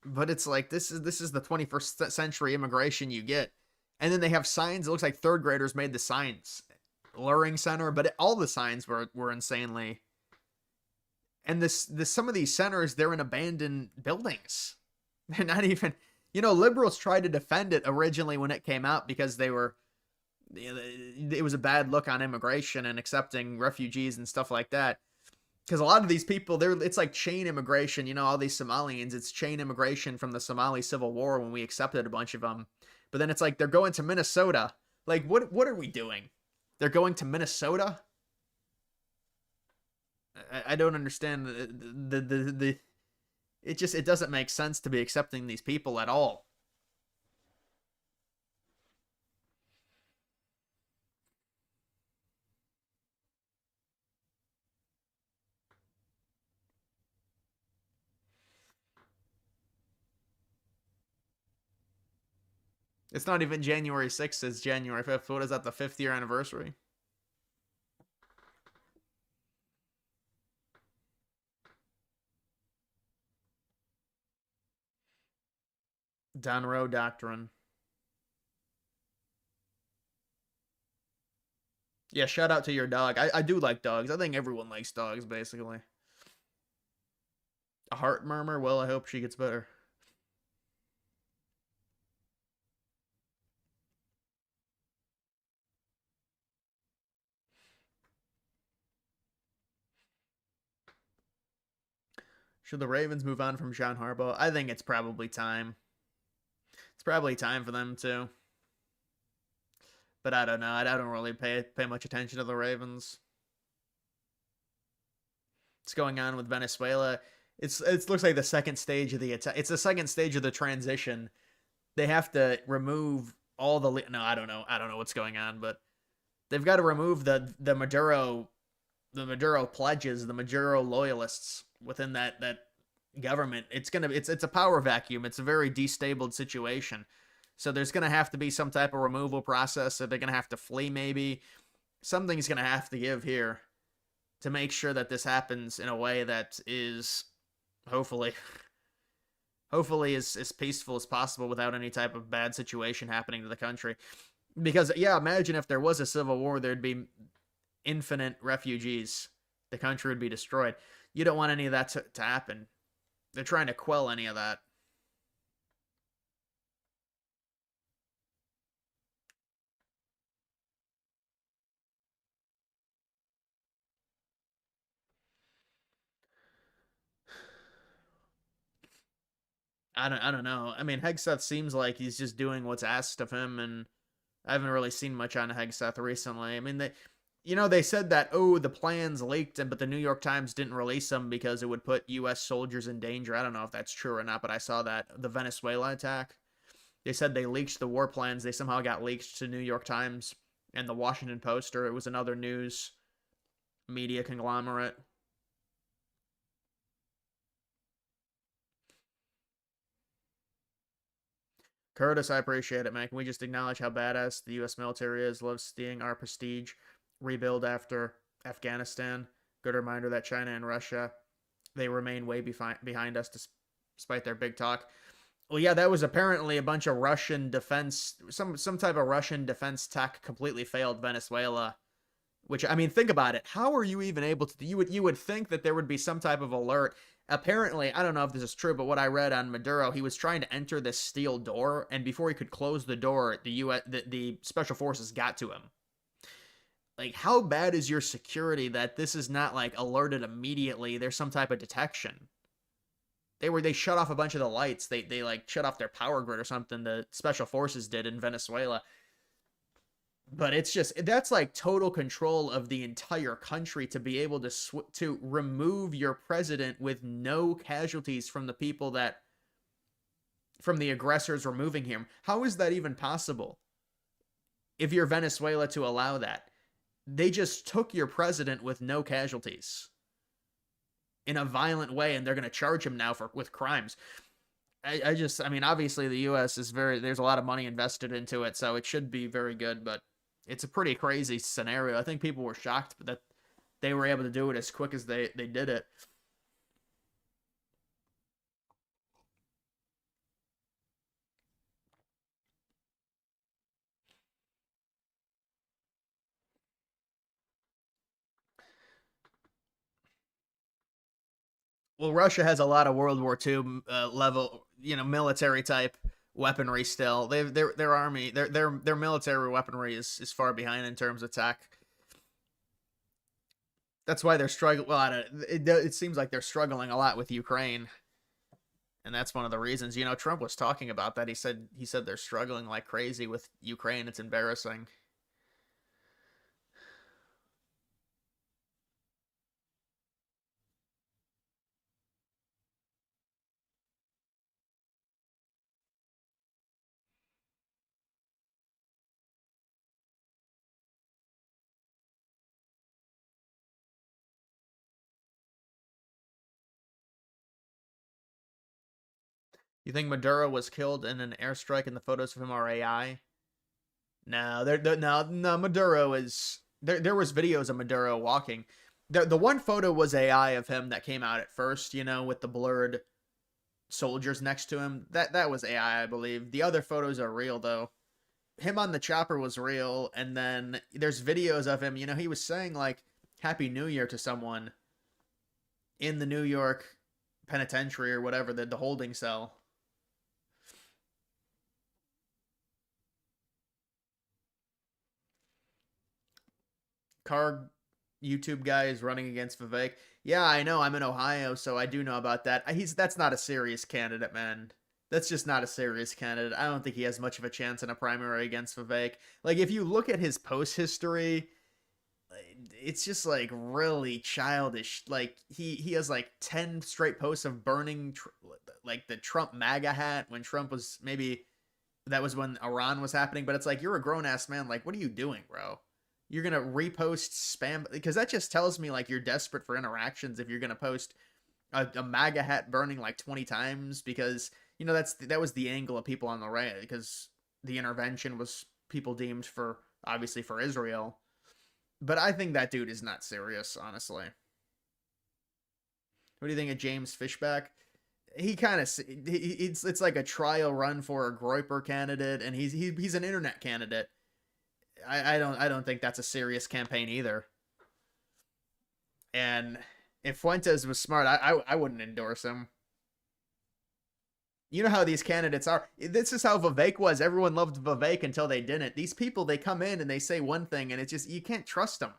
But it's like this is the 21st century immigration you get. And then they have signs. It looks like third graders made the signs. Luring center, but all the signs were insanely And this some of these centers, they're in abandoned buildings. They're not even, liberals tried to defend it originally when it came out because it was a bad look on immigration and accepting refugees and stuff like that. Because a lot of these people, it's like chain immigration. All these Somalians, it's chain immigration from the Somali Civil War when we accepted a bunch of them. But then it's like they're going to Minnesota. Like, what are we doing? They're going to Minnesota. I don't understand the it doesn't make sense to be accepting these people at all. It's not even January 6th, it's January 5th. What is that, the 5th year anniversary? Donroe Doctrine. Yeah, shout out to your dog. I do like dogs. I think everyone likes dogs, basically. A heart murmur? Well, I hope she gets better. Should the Ravens move on from John Harbaugh? I think it's probably time. It's probably time for them to. But I don't know. I don't really pay much attention to the Ravens. What's going on with Venezuela? It looks like the second stage of the attack. It's the second stage of the transition. They have to remove all the no. I don't know. I don't know what's going on, but they've got to remove the Maduro pledges, the Maduro loyalists within that government. It's a power vacuum. It's a very destabilized situation. So there's gonna have to be some type of removal process. So they're gonna have to flee, maybe. Something's gonna have to give here to make sure that this happens in a way that is hopefully hopefully as peaceful as possible without any type of bad situation happening to the country. Because yeah, imagine if there was a civil war, there'd be infinite refugees. The country would be destroyed. You don't want any of that to happen. They're trying to quell any of that. I don't know. I mean, Hegseth seems like he's just doing what's asked of him, and I haven't really seen much on Hegseth recently. I mean, they said that, oh, the plans leaked, but the New York Times didn't release them because it would put U.S. soldiers in danger. I don't know if that's true or not, but I saw that the Venezuela attack. They said they leaked the war plans. They somehow got leaked to New York Times and the Washington Post, or it was another news media conglomerate. Curtis, I appreciate it, man. Can we just acknowledge how badass the U.S. military is? Love seeing our prestige rebuild after Afghanistan. Good reminder that China and Russia, they remain way behind us despite their big talk. Well, yeah, that was apparently a bunch of Russian defense, some type of Russian defense tech completely failed Venezuela. Which, I mean, think about it. How are you even able to? You would think that there would be some type of alert. Apparently, I don't know if this is true, but what I read on Maduro, he was trying to enter this steel door, and before he could close the door, the special forces got to him. Like, how bad is your security that this is not like alerted immediately? There's some type of detection. They shut off a bunch of the lights. They like shut off their power grid or something. The special forces did in Venezuela. But it's just that's like total control of the entire country to be able to remove your president with no casualties from the people that from the aggressors removing him. How is that even possible? If you're Venezuela to allow that, they just took your president with no casualties in a violent way, and they're going to charge him now with crimes. I mean, obviously the U.S. is there's a lot of money invested into it, so it should be very good, but it's a pretty crazy scenario. I think people were shocked that they were able to do it as quick as they did it. Well, Russia has a lot of World War II level, military type weaponry still. Their army, their military weaponry is far behind in terms of tech. That's why they're struggling. Well, it seems like they're struggling a lot with Ukraine, and that's one of the reasons. Trump was talking about that. He said they're struggling like crazy with Ukraine. It's embarrassing. You think Maduro was killed in an airstrike, and the photos of him are AI? No, no. Maduro is there. There was videos of Maduro walking. The one photo was AI of him that came out at first. With the blurred soldiers next to him. That was AI, I believe. The other photos are real though. Him on the chopper was real, and then there's videos of him. He was saying like "Happy New Year" to someone in the New York penitentiary or whatever, the holding cell. Car YouTube guy is running against Vivek. Yeah, I know. I'm in Ohio, so I do know about that. That's not a serious candidate, man. That's just not a serious candidate. I don't think he has much of a chance in a primary against Vivek. Like, if you look at his post history, it's just like really childish. Like he has like 10 straight posts of burning like the Trump MAGA hat when Trump was maybe that was when Iran was happening. But it's like, you're a grown ass man. Like, what are you doing, bro? You're gonna repost spam, because that just tells me like you're desperate for interactions if you're gonna post a MAGA hat burning like 20 times, because that was the angle of people on the right, because the intervention was people deemed for obviously for Israel. But I think that dude is not serious, honestly. What do you think of James Fishback? He kind of it's like a trial run for a Groyper candidate, and he's an internet candidate. I don't think that's a serious campaign either. And if Fuentes was smart, I wouldn't endorse him. You know how these candidates are. This is how Vivek was. Everyone loved Vivek until they didn't. These people, they come in and they say one thing, and it's just, you can't trust them.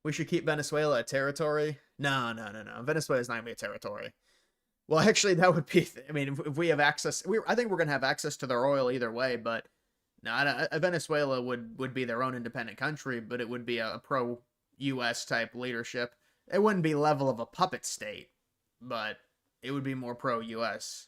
We should keep Venezuela a territory. No, no, no, no. Venezuela's not gonna be a territory. Well, actually, that would be. I mean, if we have access, I think we're gonna have access to their oil either way. But no, Venezuela would be their own independent country, but it would be a pro U.S. type leadership. It wouldn't be level of a puppet state, but it would be more pro U.S.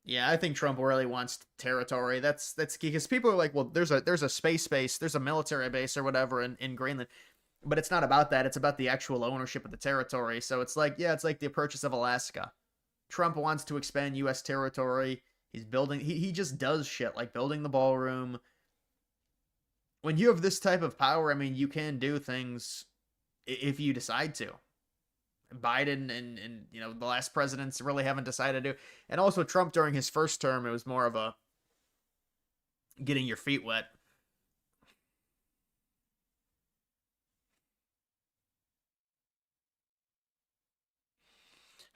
Yeah, I think Trump really wants territory. That's key, because people are like, well, there's a space base, there's a military base or whatever in Greenland, but it's not about that. It's about the actual ownership of the territory. So it's like, yeah, it's like the purchase of Alaska. Trump wants to expand U.S. territory. He's building. He just does shit like building the ballroom. When you have this type of power, I mean, you can do things if you decide to. Biden and the last presidents really haven't decided to. And also Trump during his first term, it was more of a getting your feet wet.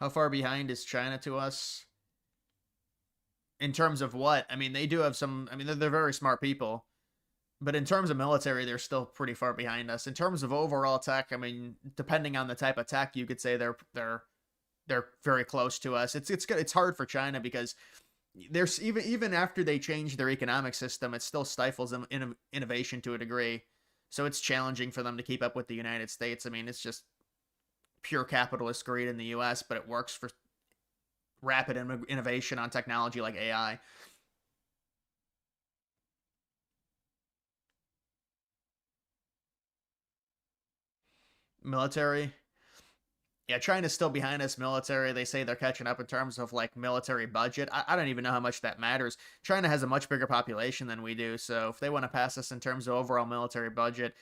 How far behind is China to us in terms of what? I mean, they do have some. I mean, they're very smart people, but in terms of military, they're still pretty far behind us. In terms of overall tech, I mean, depending on the type of tech, you could say they're very close to us. It's hard for China because there's even after they change their economic system, it still stifles them in innovation to a degree. So it's challenging for them to keep up with the United States. I mean, it's just pure capitalist greed in the U.S., but it works for rapid innovation on technology like AI. Military, yeah, China's still behind us military. They say they're catching up in terms of like military budget. I don't even know how much that matters. China has a much bigger population than we do, so if they want to pass us in terms of overall military budget,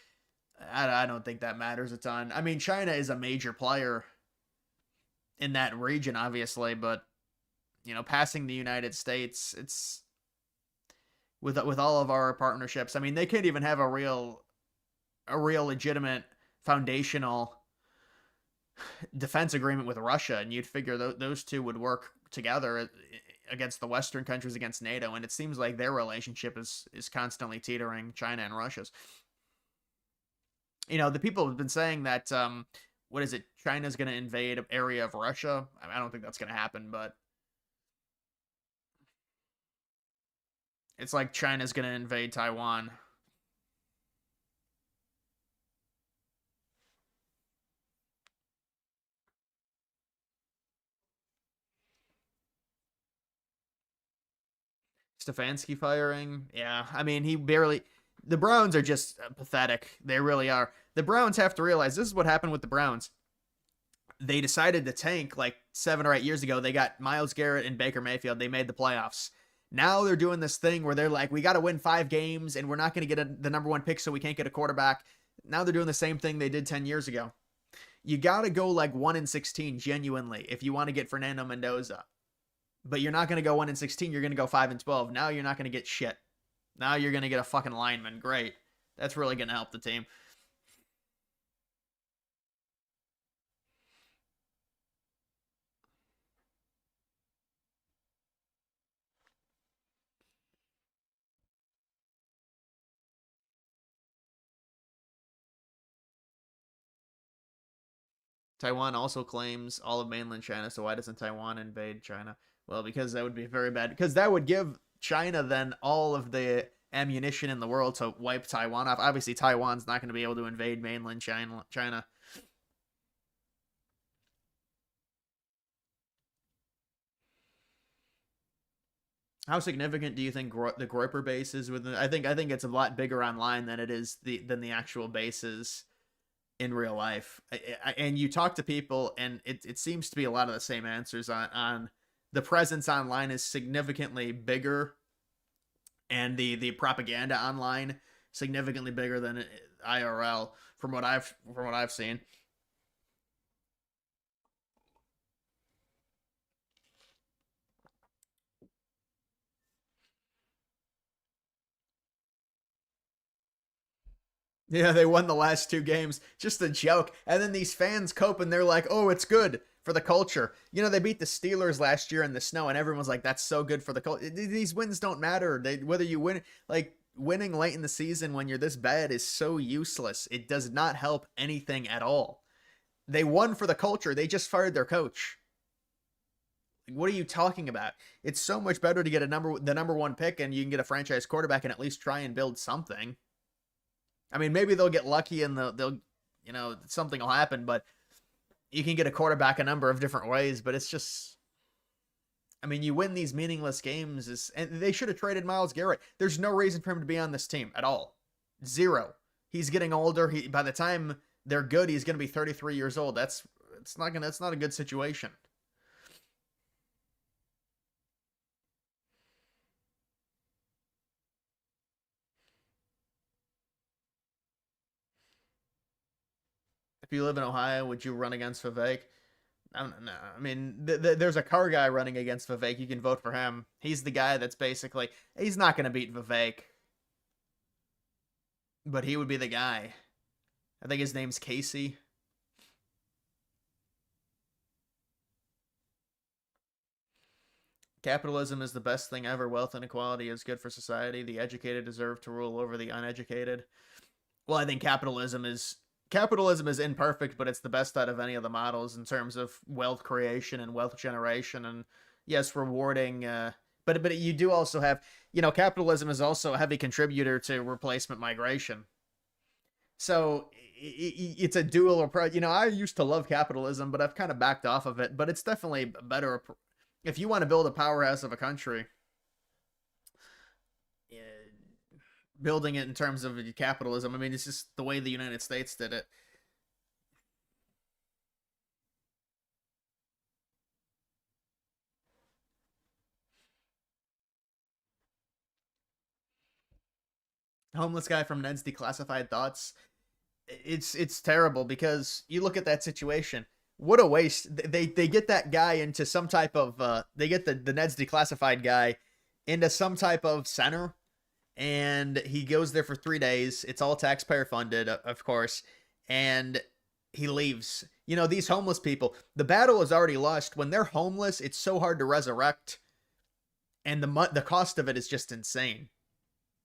I don't think that matters a ton. I mean, China is a major player in that region, obviously, but passing the United States, it's with all of our partnerships. I mean, they can't even have a real legitimate foundational defense agreement with Russia, and you'd figure those two would work together against the Western countries against NATO, and it seems like their relationship is constantly teetering, China and Russia's. The people have been saying that what is it? China's going to invade an area of Russia. I don't think that's going to happen, but it's like China's going to invade Taiwan. Stefanski firing. Yeah, I mean, he barely. The Browns are just pathetic. They really are. The Browns have to realize this is what happened with the Browns. They decided to tank like 7 or 8 years ago. They got Myles Garrett and Baker Mayfield. They made the playoffs. Now they're doing this thing where they're like, we got to win 5 games and we're not going to get the number one pick, so we can't get a quarterback. Now they're doing the same thing they did 10 years ago. You got to go like 1-16 genuinely if you want to get Fernando Mendoza. But you're not going to go 1-16. You're going to go 5-12. Now you're not going to get shit. Now you're going to get a fucking lineman. Great. That's really going to help the team. Taiwan also claims all of mainland China, so why doesn't Taiwan invade China? Well, because that would be very bad. Because that would give China then all of the ammunition in the world to wipe Taiwan off. Obviously, Taiwan's not going to be able to invade mainland China. How significant do you think the Groiper base is within? I think it's a lot bigger online than it is the actual bases in real life. And you talk to people, and it seems to be a lot of the same answers on the presence online is significantly bigger, and the propaganda online significantly bigger than IRL from what I've seen. Yeah, they won the last 2 games. Just a joke. And then these fans cope and they're like, oh, it's good for the culture. They beat the Steelers last year in the snow, and everyone was like, that's so good for the culture. These wins don't matter. Whether you win, like, winning late in the season when you're this bad is so useless. It does not help anything at all. They won for the culture. They just fired their coach. Like, what are you talking about? It's so much better to get the number one pick, and you can get a franchise quarterback and at least try and build something. I mean, maybe they'll get lucky and they'll something will happen, but you can get a quarterback a number of different ways. But it's just, I mean, you win these meaningless games, and they should have traded Myles Garrett. There's no reason for him to be on this team at all. Zero. He's getting older. By the time they're good, he's going to be 33 years old. It's not a good situation. If you live in Ohio, would you run against Vivek? I don't know. I mean, there's a car guy running against Vivek. You can vote for him. He's the guy that's basically he's not going to beat Vivek, but he would be the guy. I think his name's Casey. Capitalism is the best thing ever. Wealth inequality is good for society. The educated deserve to rule over the uneducated. Well, I think capitalism is imperfect, but it's the best out of any of the models in terms of wealth creation and wealth generation, and yes, rewarding. But you do also have, capitalism is also a heavy contributor to replacement migration. So it's a dual approach. I used to love capitalism, but I've kind of backed off of it. But it's definitely better if you want to build a powerhouse of a country. Building it in terms of capitalism. I mean, it's just the way the United States did it. Homeless guy from Ned's Declassified Thoughts. It's terrible because you look at that situation. What a waste. They get that guy into some type of they get the Ned's declassified guy into some type of center, and he goes there for 3 days. It's all taxpayer funded, of course, and he leaves. You know, these homeless people, the battle is already lost. When they're homeless, it's so hard to resurrect, and the cost of it is just insane.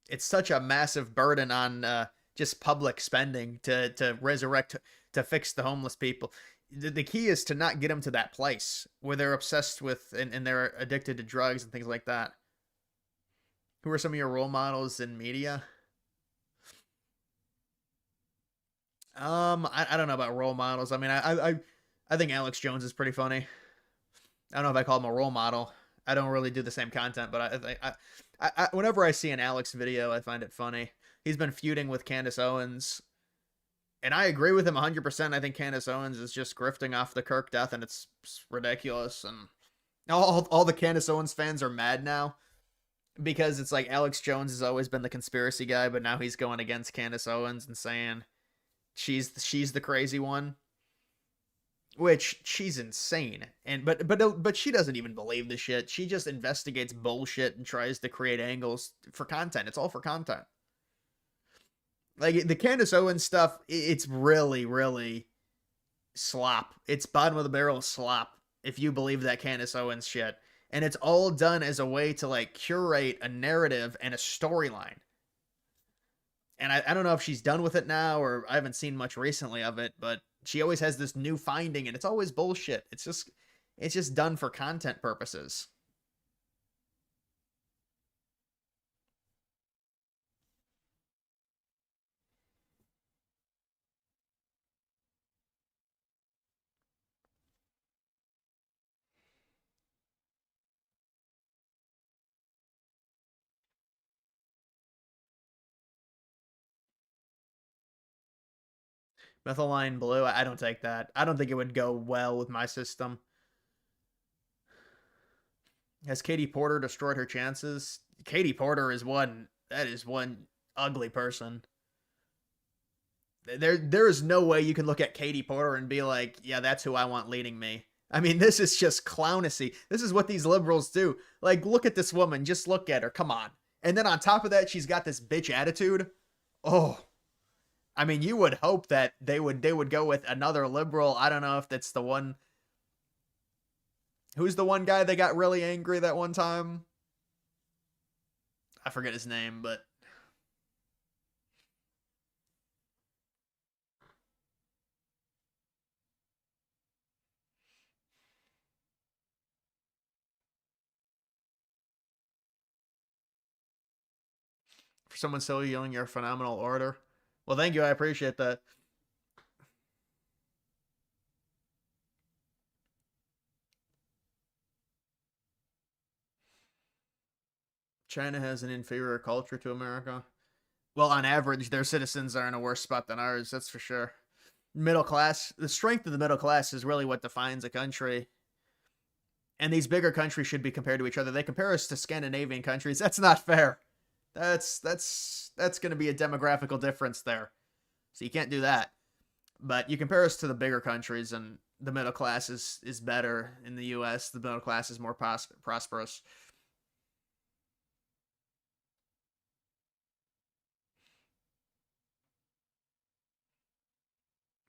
It's such a massive burden on just public spending to resurrect, to fix the homeless people. The key is to not get them to that place where they're obsessed with and they're addicted to drugs and things like that. Who are some of your role models in media? I don't know about role models. I mean, I think Alex Jones is pretty funny. I don't know if I call him a role model. I don't really do the same content, but whenever I see an Alex video, I find it funny. He's been feuding with Candace Owens, and I agree with him 100%. I think Candace Owens is just grifting off the Kirk death, and it's ridiculous. And all the Candace Owens fans are mad now because it's like Alex Jones has always been the conspiracy guy, but now he's going against Candace Owens and saying she's the crazy one, which she's insane. And but she doesn't even believe the shit. She just investigates bullshit and tries to create angles for content. It's all for content. Like the Candace Owens stuff, it's really slop. It's bottom of the barrel slop if you believe that Candace Owens shit. And it's all done as a way to like curate a narrative and a storyline. And I don't know if she's done with it now, or I haven't seen much recently of it, but she always has this new finding and it's always bullshit. It's just done for content purposes. Methylene blue, I don't take that. I don't think it would go well with my system. Has Katie Porter destroyed her chances? Katie Porter is one ugly person. There is no way you can look at Katie Porter and be like, yeah, that's who I want leading me. I mean, this is just clownacy. This is what these liberals do. Like, look at this woman. Just look at her. Come on. And then on top of that, she's got this bitch attitude. Oh, I mean, you would hope that they would go with another liberal. I don't know if that's the one. Who's the one guy that got really angry that one time? I forget his name, but for someone so young, you're a phenomenal orator. Well, thank you. I appreciate that. China has an inferior culture to America. Well, on average, their citizens are in a worse spot than ours, that's for sure. Middle class, the strength of the middle class is really what defines a country. And these bigger countries should be compared to each other. They compare us to Scandinavian countries. That's not fair. That's going to be a demographical difference there. So you can't do that. But you compare us to the bigger countries, and the middle class is better in the U.S. The middle class is more prosperous.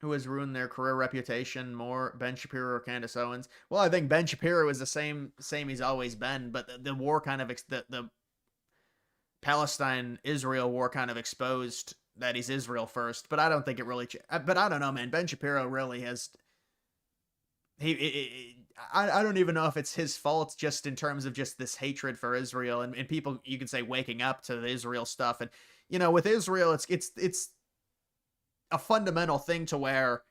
Who has ruined their career reputation more, Ben Shapiro or Candace Owens? Well, I think Ben Shapiro is the same he's always been, but the war kind of the Palestine Israel war kind of exposed that he's Israel first. But I don't think it really. But I don't know, man. Ben Shapiro really has. I don't even know if it's his fault, just in terms of just this hatred for Israel and people, you can say, waking up to the Israel stuff. And with Israel, it's a fundamental thing to where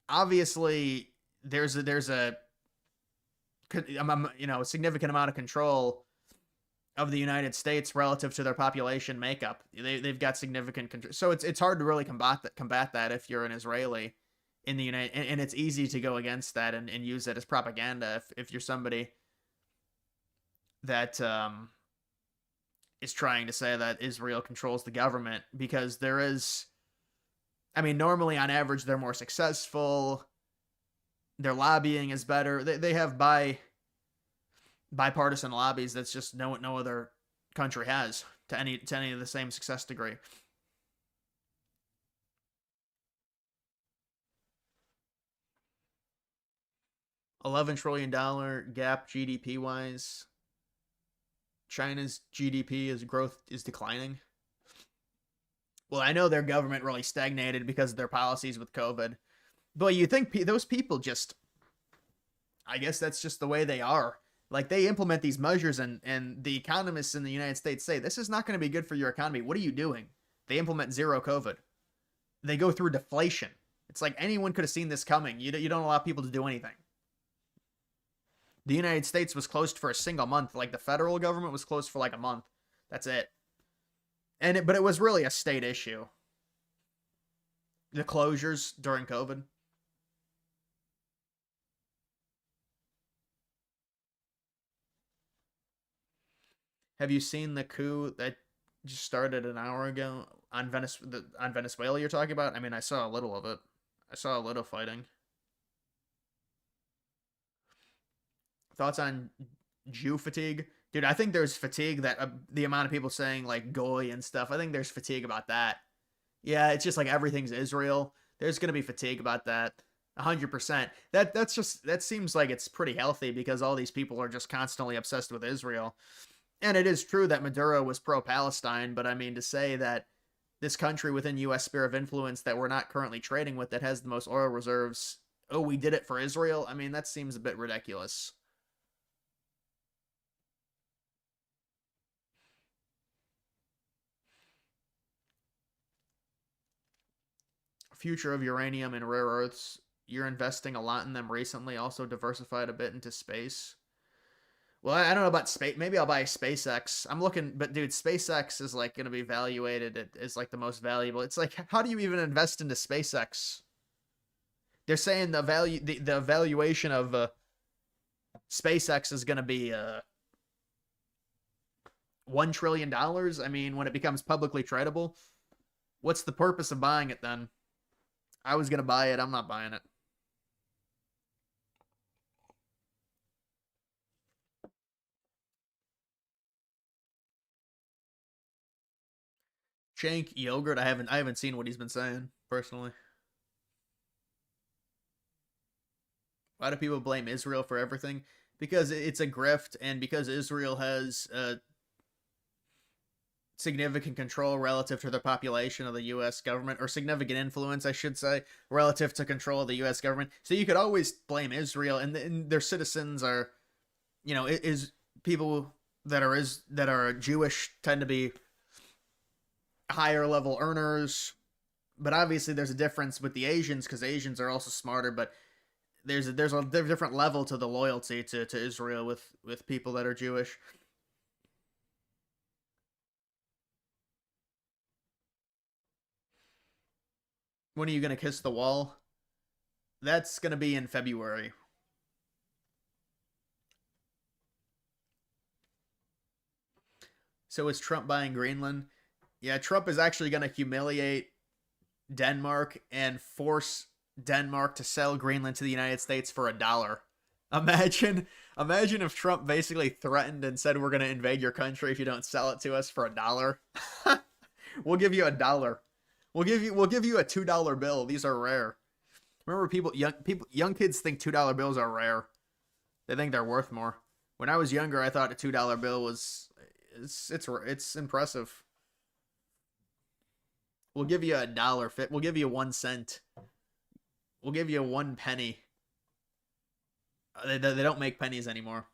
obviously there's a significant amount of control of the United States relative to their population makeup. They've got significant control, so it's hard to really combat that if you're an Israeli in the United, and it's easy to go against that and use it as propaganda if you're somebody that is trying to say that Israel controls the government, because there is I mean, normally on average, they're more successful. Their lobbying is better. They have bipartisan lobbies that's just no other country has to any of the same success degree. $11 trillion gap GDP wise. China's GDP is growth is declining. Well, I know their government really stagnated because of their policies with COVID. But you think those people just, I guess that's just the way they are. Like they implement these measures, and the economists in the United States say this is not going to be good for your economy. What are you doing? They implement zero COVID. They go through deflation. It's like anyone could have seen this coming. You don't allow people to do anything. The United States was closed for a single month. Like the federal government was closed for like a month. That's it. But it was really a state issue. The closures during COVID. Have you seen the coup that just started an hour ago on Venezuela? You're talking about? I mean, I saw a little of it. I saw a little fighting. Thoughts on Jew fatigue, dude? I think there's fatigue that the amount of people saying like goy and stuff. I think there's fatigue about that. Yeah, it's just like everything's Israel. There's gonna be fatigue about that. 100%. That seems like it's pretty healthy because all these people are just constantly obsessed with Israel. And it is true that Maduro was pro-Palestine, but I mean to say that this country within U.S. sphere of influence that we're not currently trading with that has the most oil reserves, oh, we did it for Israel? I mean, that seems a bit ridiculous. Future of uranium and rare earths. You're investing a lot in them recently, also diversified a bit into space. Well, I don't know about space. Maybe I'll buy SpaceX. I'm looking, but dude, SpaceX is like going to be evaluated as like the most valuable. It's like, how do you even invest into SpaceX? They're saying the valuation of SpaceX is going to be $1 trillion. I mean, when it becomes publicly tradable, what's the purpose of buying it then? I was going to buy it. I'm not buying it. Shank yogurt. I haven't seen what he's been saying personally. Why do people blame Israel for everything? Because it's a grift, and because Israel has significant control relative to the population of the U.S. government, or significant influence, I should say, relative to control of the U.S. government. So you could always blame Israel, and their citizens are, is people that are Jewish tend to be higher level earners. But obviously, there's a difference with the Asians because Asians are also smarter. But there's a different level to the loyalty to Israel with people that are Jewish. When are you gonna kiss the wall? That's gonna be in February. So is Trump buying Greenland? Yeah, Trump is actually gonna humiliate Denmark and force Denmark to sell Greenland to the United States for $1. Imagine if Trump basically threatened and said we're gonna invade your country if you don't sell it to us for $1. We'll give you $1. We'll give you a $2 bill. These are rare. Remember, young kids think $2 bills are rare. They think they're worth more. When I was younger, I thought a $2 bill was it's impressive. We'll give you $1. We'll give you 1 cent. We'll give you 1 penny. They don't make pennies anymore.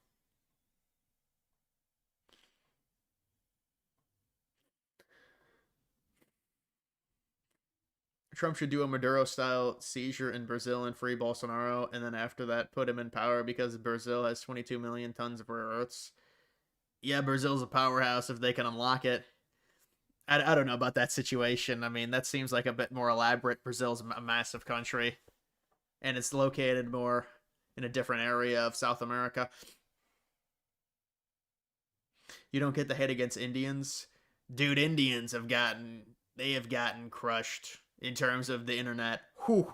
Trump should do a Maduro style seizure in Brazil and free Bolsonaro, and then after that, put him in power because Brazil has 22 million tons of rare earths. Yeah, Brazil's a powerhouse if they can unlock it. I don't know about that situation. I mean, that seems like a bit more elaborate. Brazil's a massive country, and it's located more in a different area of South America. You don't get the hit against Indians. Dude, Indians have gotten crushed. in terms of the internet. Whew.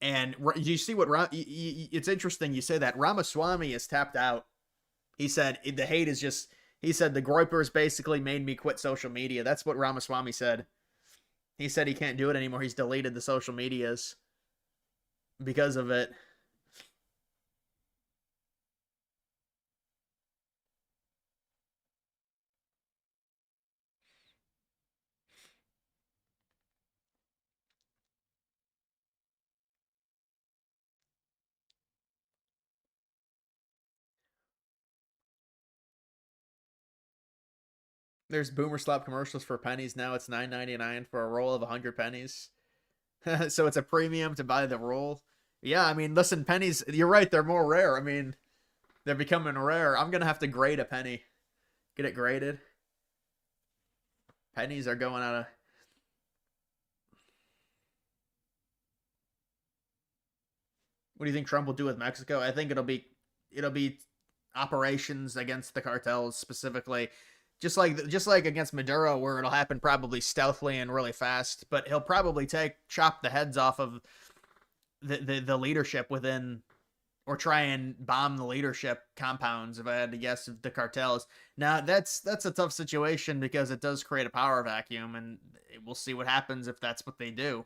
And you see what it's interesting you say that Ramaswamy is tapped out. He said the hate is just. He said the Groypers basically made me quit social media. That's what Ramaswamy said. He said he can't do it anymore. He's deleted the social medias because of it. There's Boomer Slop commercials for pennies now. It's $9.99 for a roll of 100 pennies. So it's a premium to buy the roll. Yeah, I mean, listen, pennies. You're right. They're more rare. I mean, they're becoming rare. I'm gonna have to grade a penny. Get it graded. Pennies are going out of. What do you think Trump will do with Mexico? I think it'll be operations against the cartels specifically, just like against Maduro, where it'll happen probably stealthily and really fast. But he'll probably chop the heads off of the leadership within, or try and bomb the leadership compounds, if I had to guess, of the cartels. Now that's a tough situation because it does create a power vacuum, and we'll see what happens if that's what they do.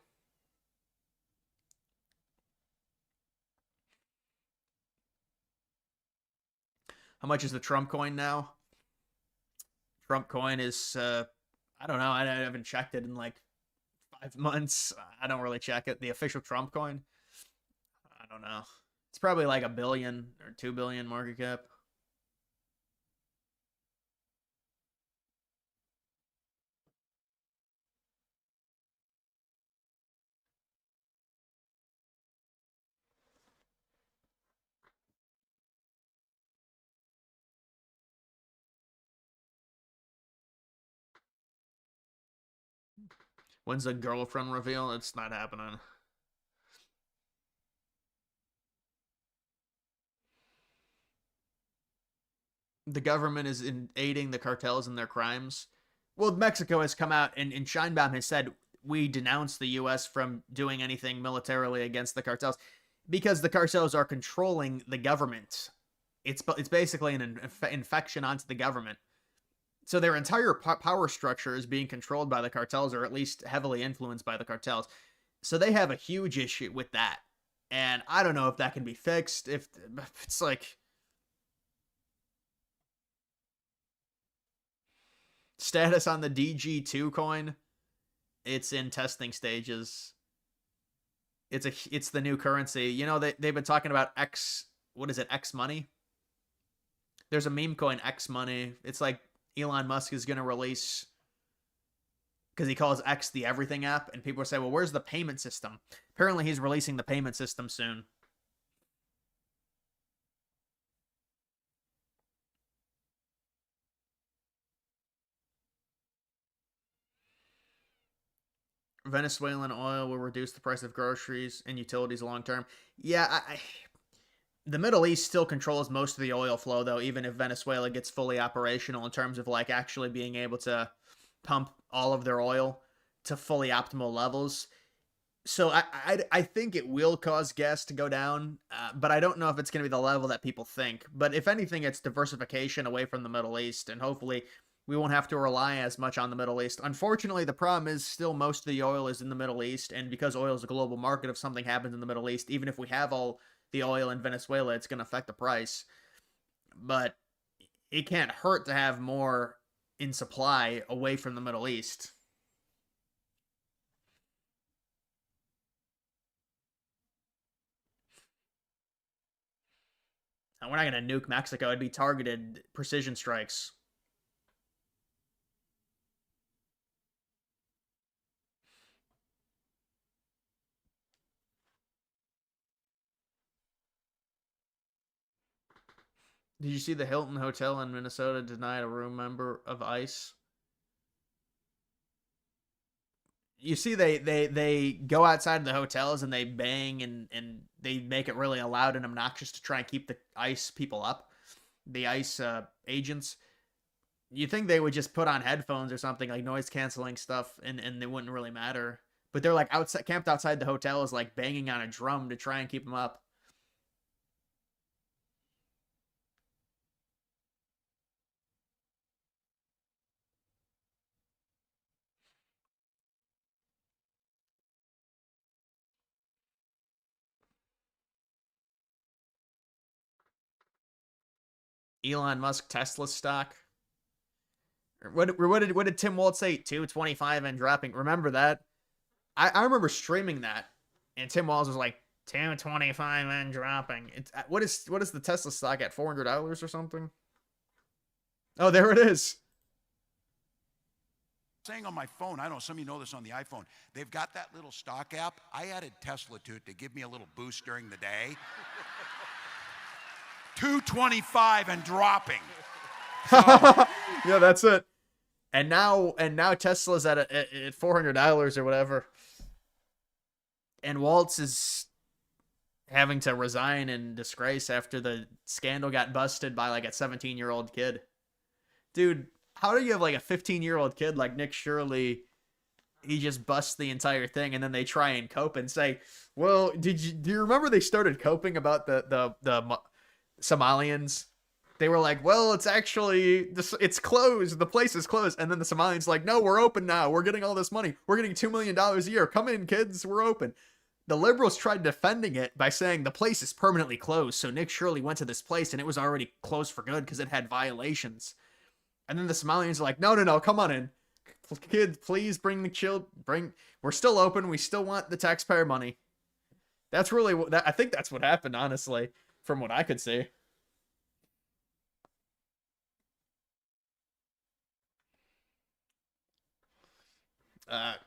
How much is the Trump coin now? Trump coin is I don't know. I haven't checked it in like 5 months. I don't really check it. The official Trump coin. I don't know. It's probably like 1 billion or 2 billion market cap. When's the girlfriend reveal? It's not happening. The government is aiding the cartels in their crimes. Well, Mexico has come out, and Scheinbaum has said, we denounce the U.S. from doing anything militarily against the cartels because the cartels are controlling the government. It's basically an infection onto the government. So their entire power structure is being controlled by the cartels, or at least heavily influenced by the cartels. So they have a huge issue with that. And I don't know if that can be fixed. If it's like status on the DG2 coin, it's in testing stages. It's the new currency. You know, they've been talking about X, what is it, X money? There's a meme coin, X money. It's like Elon Musk is going to release, because he calls X the everything app, and people say, well, where's the payment system? Apparently he's releasing the payment system soon. Venezuelan oil will reduce the price of groceries and utilities long term. Yeah, the Middle East still controls most of the oil flow, though, even if Venezuela gets fully operational in terms of like actually being able to pump all of their oil to fully optimal levels. So I think it will cause gas to go down, but I don't know if it's going to be the level that people think. But if anything, it's diversification away from the Middle East, and hopefully we won't have to rely as much on the Middle East. Unfortunately, the problem is still most of the oil is in the Middle East, and because oil is a global market, if something happens in the Middle East, even if we have all the oil in Venezuela, it's going to affect the price. But it can't hurt to have more in supply away from the Middle East. And we're not going to nuke Mexico. It'd be targeted precision strikes. Did you see the Hilton Hotel in Minnesota denied a room member of ICE? You see, they go outside the hotels and they bang, and they make it really loud and obnoxious to try and keep the ICE people up, the ICE agents. You think they would just put on headphones or something like noise canceling stuff, and they wouldn't really matter. but they're like outside, camped outside the hotel, is like banging on a drum to try and keep him up. Elon Musk Tesla stock. What did Tim Waltz say? 225 and dropping. Remember that? I remember streaming that, and Tim Waltz was like 225 and dropping. It's what is the Tesla stock at $400 or something? Oh, there it is. Saying on my phone, I don't know, some of you know this on the iPhone, they've got that little stock app. I added Tesla to it to give me a little boost during the day. 225 and dropping. So, yeah, that's it. And now Tesla's at $400 or whatever. And Waltz is having to resign in disgrace after the scandal got busted by like a 17-year-old kid. Dude, how do you have like a 15-year-old kid like Nick Shirley? He just busts the entire thing, and then they try and cope and say, "Well, do you remember they started coping about the Somalians? They were like, well, it's closed. The place is closed." And then the Somalians like, "No, we're open now. We're getting all this money. We're getting $2 million a year. Come in, kids. We're open." The liberals tried defending it by saying the place is permanently closed. So Nick Shirley went to this place and it was already closed for good because it had violations. And then the Somalians are like, no, come on in. Kids, please bring the children. We're still open. We still want the taxpayer money. That's really I think that's what happened, honestly, from what I could see.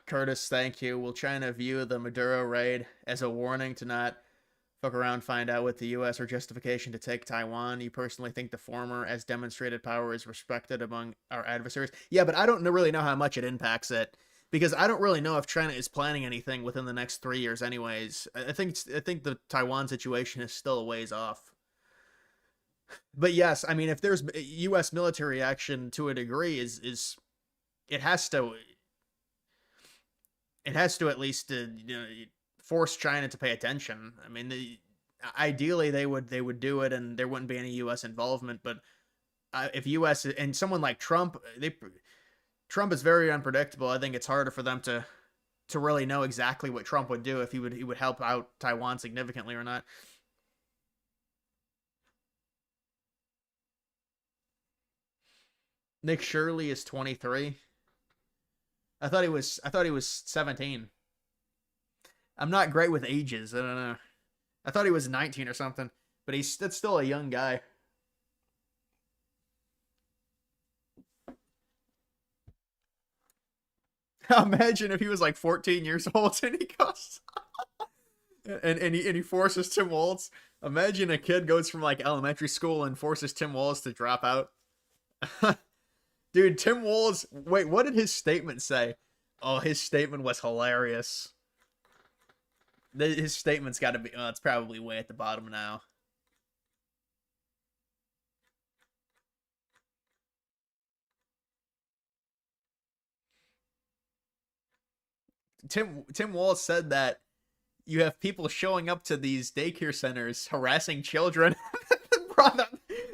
Curtis, thank you. We'll try and view the Maduro raid as a warning to not fuck around, find out what the U.S. or justification to take Taiwan. You personally think the former, as demonstrated power, is respected among our adversaries? Yeah, but I don't really know how much it impacts it, because I don't really know if China is planning anything within the next 3 years anyways. I think the Taiwan situation is still a ways off. But yes, I mean, if there's U.S. military action to a degree, is it has to at least force China to pay attention. I mean, ideally they would do it, and there wouldn't be any U.S. involvement. But if U.S. and someone like Trump, Trump is very unpredictable. I think it's harder for them to really know exactly what Trump would do, if he would help out Taiwan significantly or not. Nick Shirley is 23. I thought he was 17. I'm not great with ages. I don't know. I thought he was 19 or something, but that's still a young guy. Imagine if he was like 14 years old and he goes and he forces Tim Waltz. Imagine a kid goes from like elementary school and forces Tim Waltz to drop out. Dude, Tim Waltz, wait, what did his statement say? Oh, his statement was hilarious. His statement's got to be, it's probably way at the bottom now. Tim Waltz said that you have people showing up to these daycare centers harassing children. Bro,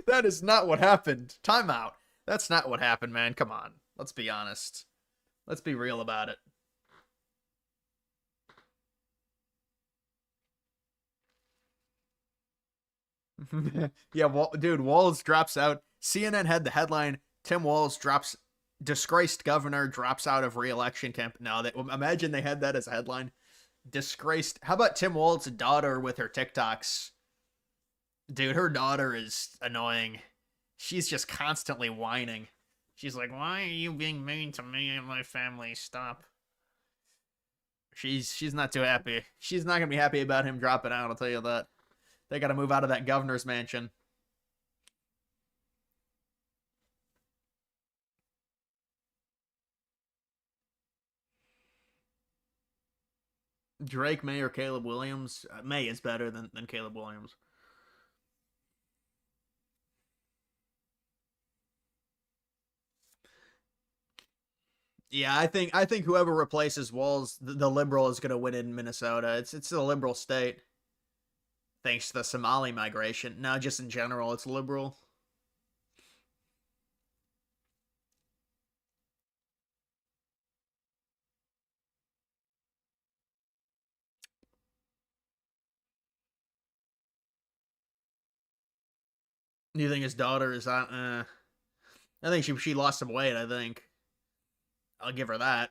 that is not what happened. Time out. That's not what happened, man. Come on. Let's be honest. Let's be real about it. Yeah, dude, Walz drops out. CNN had the headline, Tim Walz drops, disgraced governor drops out of re-election camp. No, imagine they had that as a headline. Disgraced. How about Tim Walz's daughter with her TikToks? Dude, her daughter is annoying. She's just constantly whining. She's like, why are you being mean to me and my family? Stop. She's not too happy. She's not gonna be happy about him dropping out, I'll tell you that. They gotta move out of that governor's mansion. Drake, May, or Caleb Williams? May is better than Caleb Williams. Yeah, I think whoever replaces Walz, the liberal, is going to win in Minnesota. It's a liberal state, thanks to the Somali migration. No, just in general, it's liberal. You think his daughter is on? I think she lost some weight. I think I'll give her that.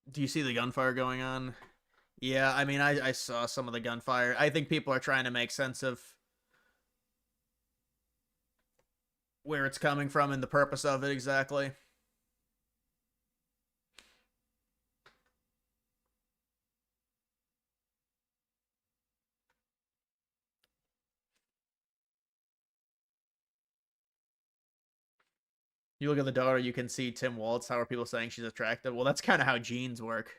Do you see the gunfire going on? Yeah, I mean, I saw some of the gunfire. I think people are trying to make sense of where it's coming from and the purpose of it exactly. You look at the daughter, you can see Tim Waltz. How are people saying she's attractive? Well, that's kind of how genes work.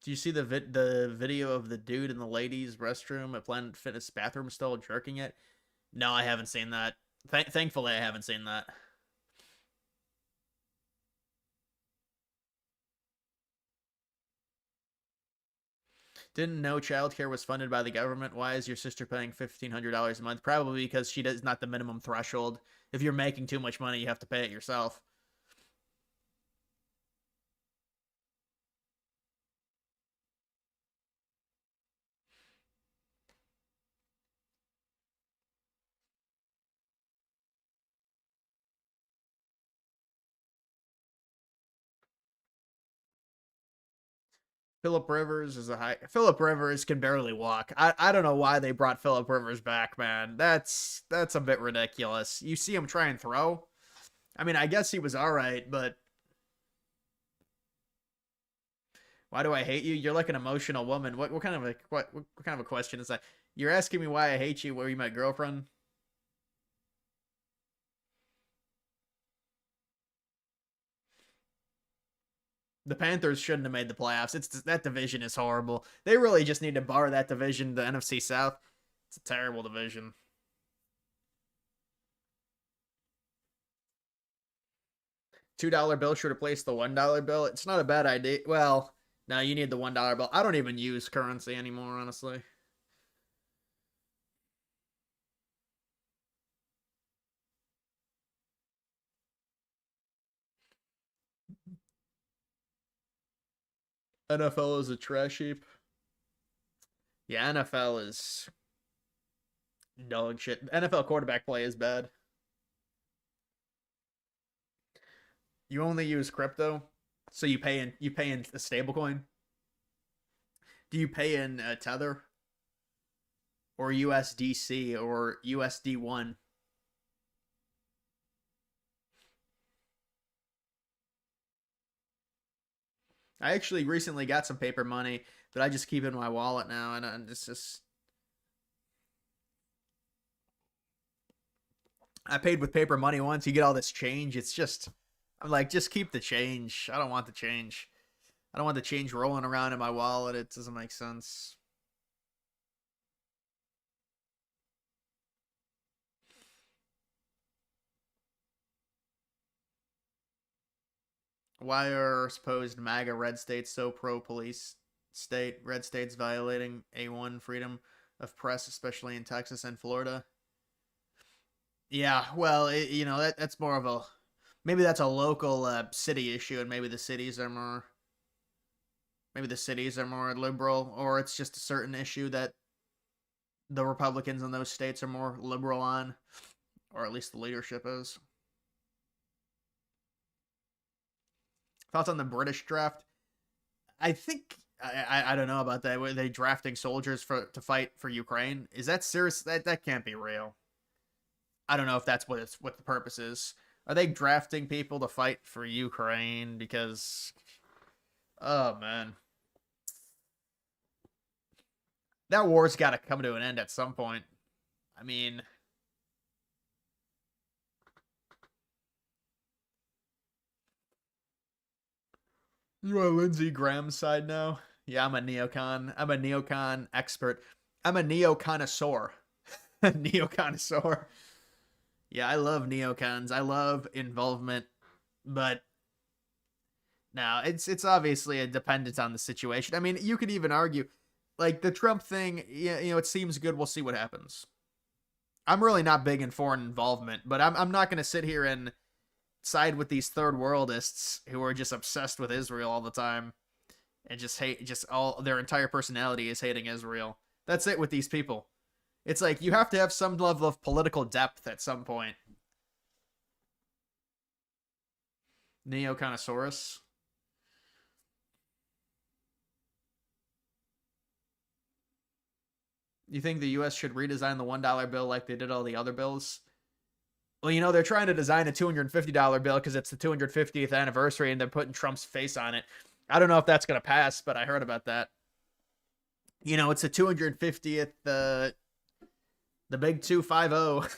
Do you see the video of the dude in the ladies' restroom at Planet Fitness bathroom stall jerking it? No, I haven't seen that. Thankfully, I haven't seen that. Didn't know childcare was funded by the government. Why is your sister paying $1,500 a month? Probably because she does not the minimum threshold. If you're making too much money, you have to pay it yourself. Philip Rivers is a high. Philip Rivers can barely walk. I don't know why they brought Philip Rivers back, man. That's a bit ridiculous. You see him try and throw. I mean, I guess he was all right, but why do I hate you? You're like an emotional woman. What kind of a what kind of a question is that? You're asking me why I hate you? Were you my girlfriend? The Panthers shouldn't have made the playoffs. It's that division is horrible. They really just need to bar that division, the NFC South. It's a terrible division. $2 bill should replace the $1 bill. It's not a bad idea. Well, no, you need the $1 bill. I don't even use currency anymore, honestly. NFL is a trash heap. Yeah, NFL is dog shit. NFL quarterback play is bad. You only use crypto, so you pay in the stablecoin. Do you pay in Tether or USDC or USD1? I actually recently got some paper money that I just keep in my wallet now, and it's just I paid with paper money once. You get all this change. It's just I'm like, just keep the change. I don't want the change. I don't want the change rolling around in my wallet. It doesn't make sense. Why are supposed MAGA red states so pro police state? Red states violating A1 freedom of press, especially in Texas and Florida. Yeah, well, that's more of a maybe that's a local city issue, and maybe the cities are more liberal, or it's just a certain issue that the Republicans in those states are more liberal on, or at least the leadership is. Thoughts on the British draft? I think I don't know about that. Were they drafting soldiers to fight for Ukraine? Is that serious? That can't be real. I don't know if that's what the purpose is. Are they drafting people to fight for Ukraine? Because oh man, that war's got to come to an end at some point. I mean, you on Lindsey Graham's side now? Yeah, I'm a neocon. I'm a neocon expert. I'm a neoconnoisseur. Neoconnoisseur. Yeah, I love neocons. I love involvement, but no, it's obviously a dependent on the situation. I mean, you could even argue, like the Trump thing. Yeah, it seems good. We'll see what happens. I'm really not big in foreign involvement, but I'm not going to sit here and side with these third worldists who are just obsessed with Israel all the time and just hate, just all their entire personality is hating Israel. That's it with these people. It's like you have to have some level of political depth at some point. Neoconnosaurus. You think the U.S. should redesign the $1 bill like they did all the other bills? Well, they're trying to design a $250 bill because it's the 250th anniversary and they're putting Trump's face on it. I don't know if that's going to pass, but I heard about that. It's the 250th, the big 250.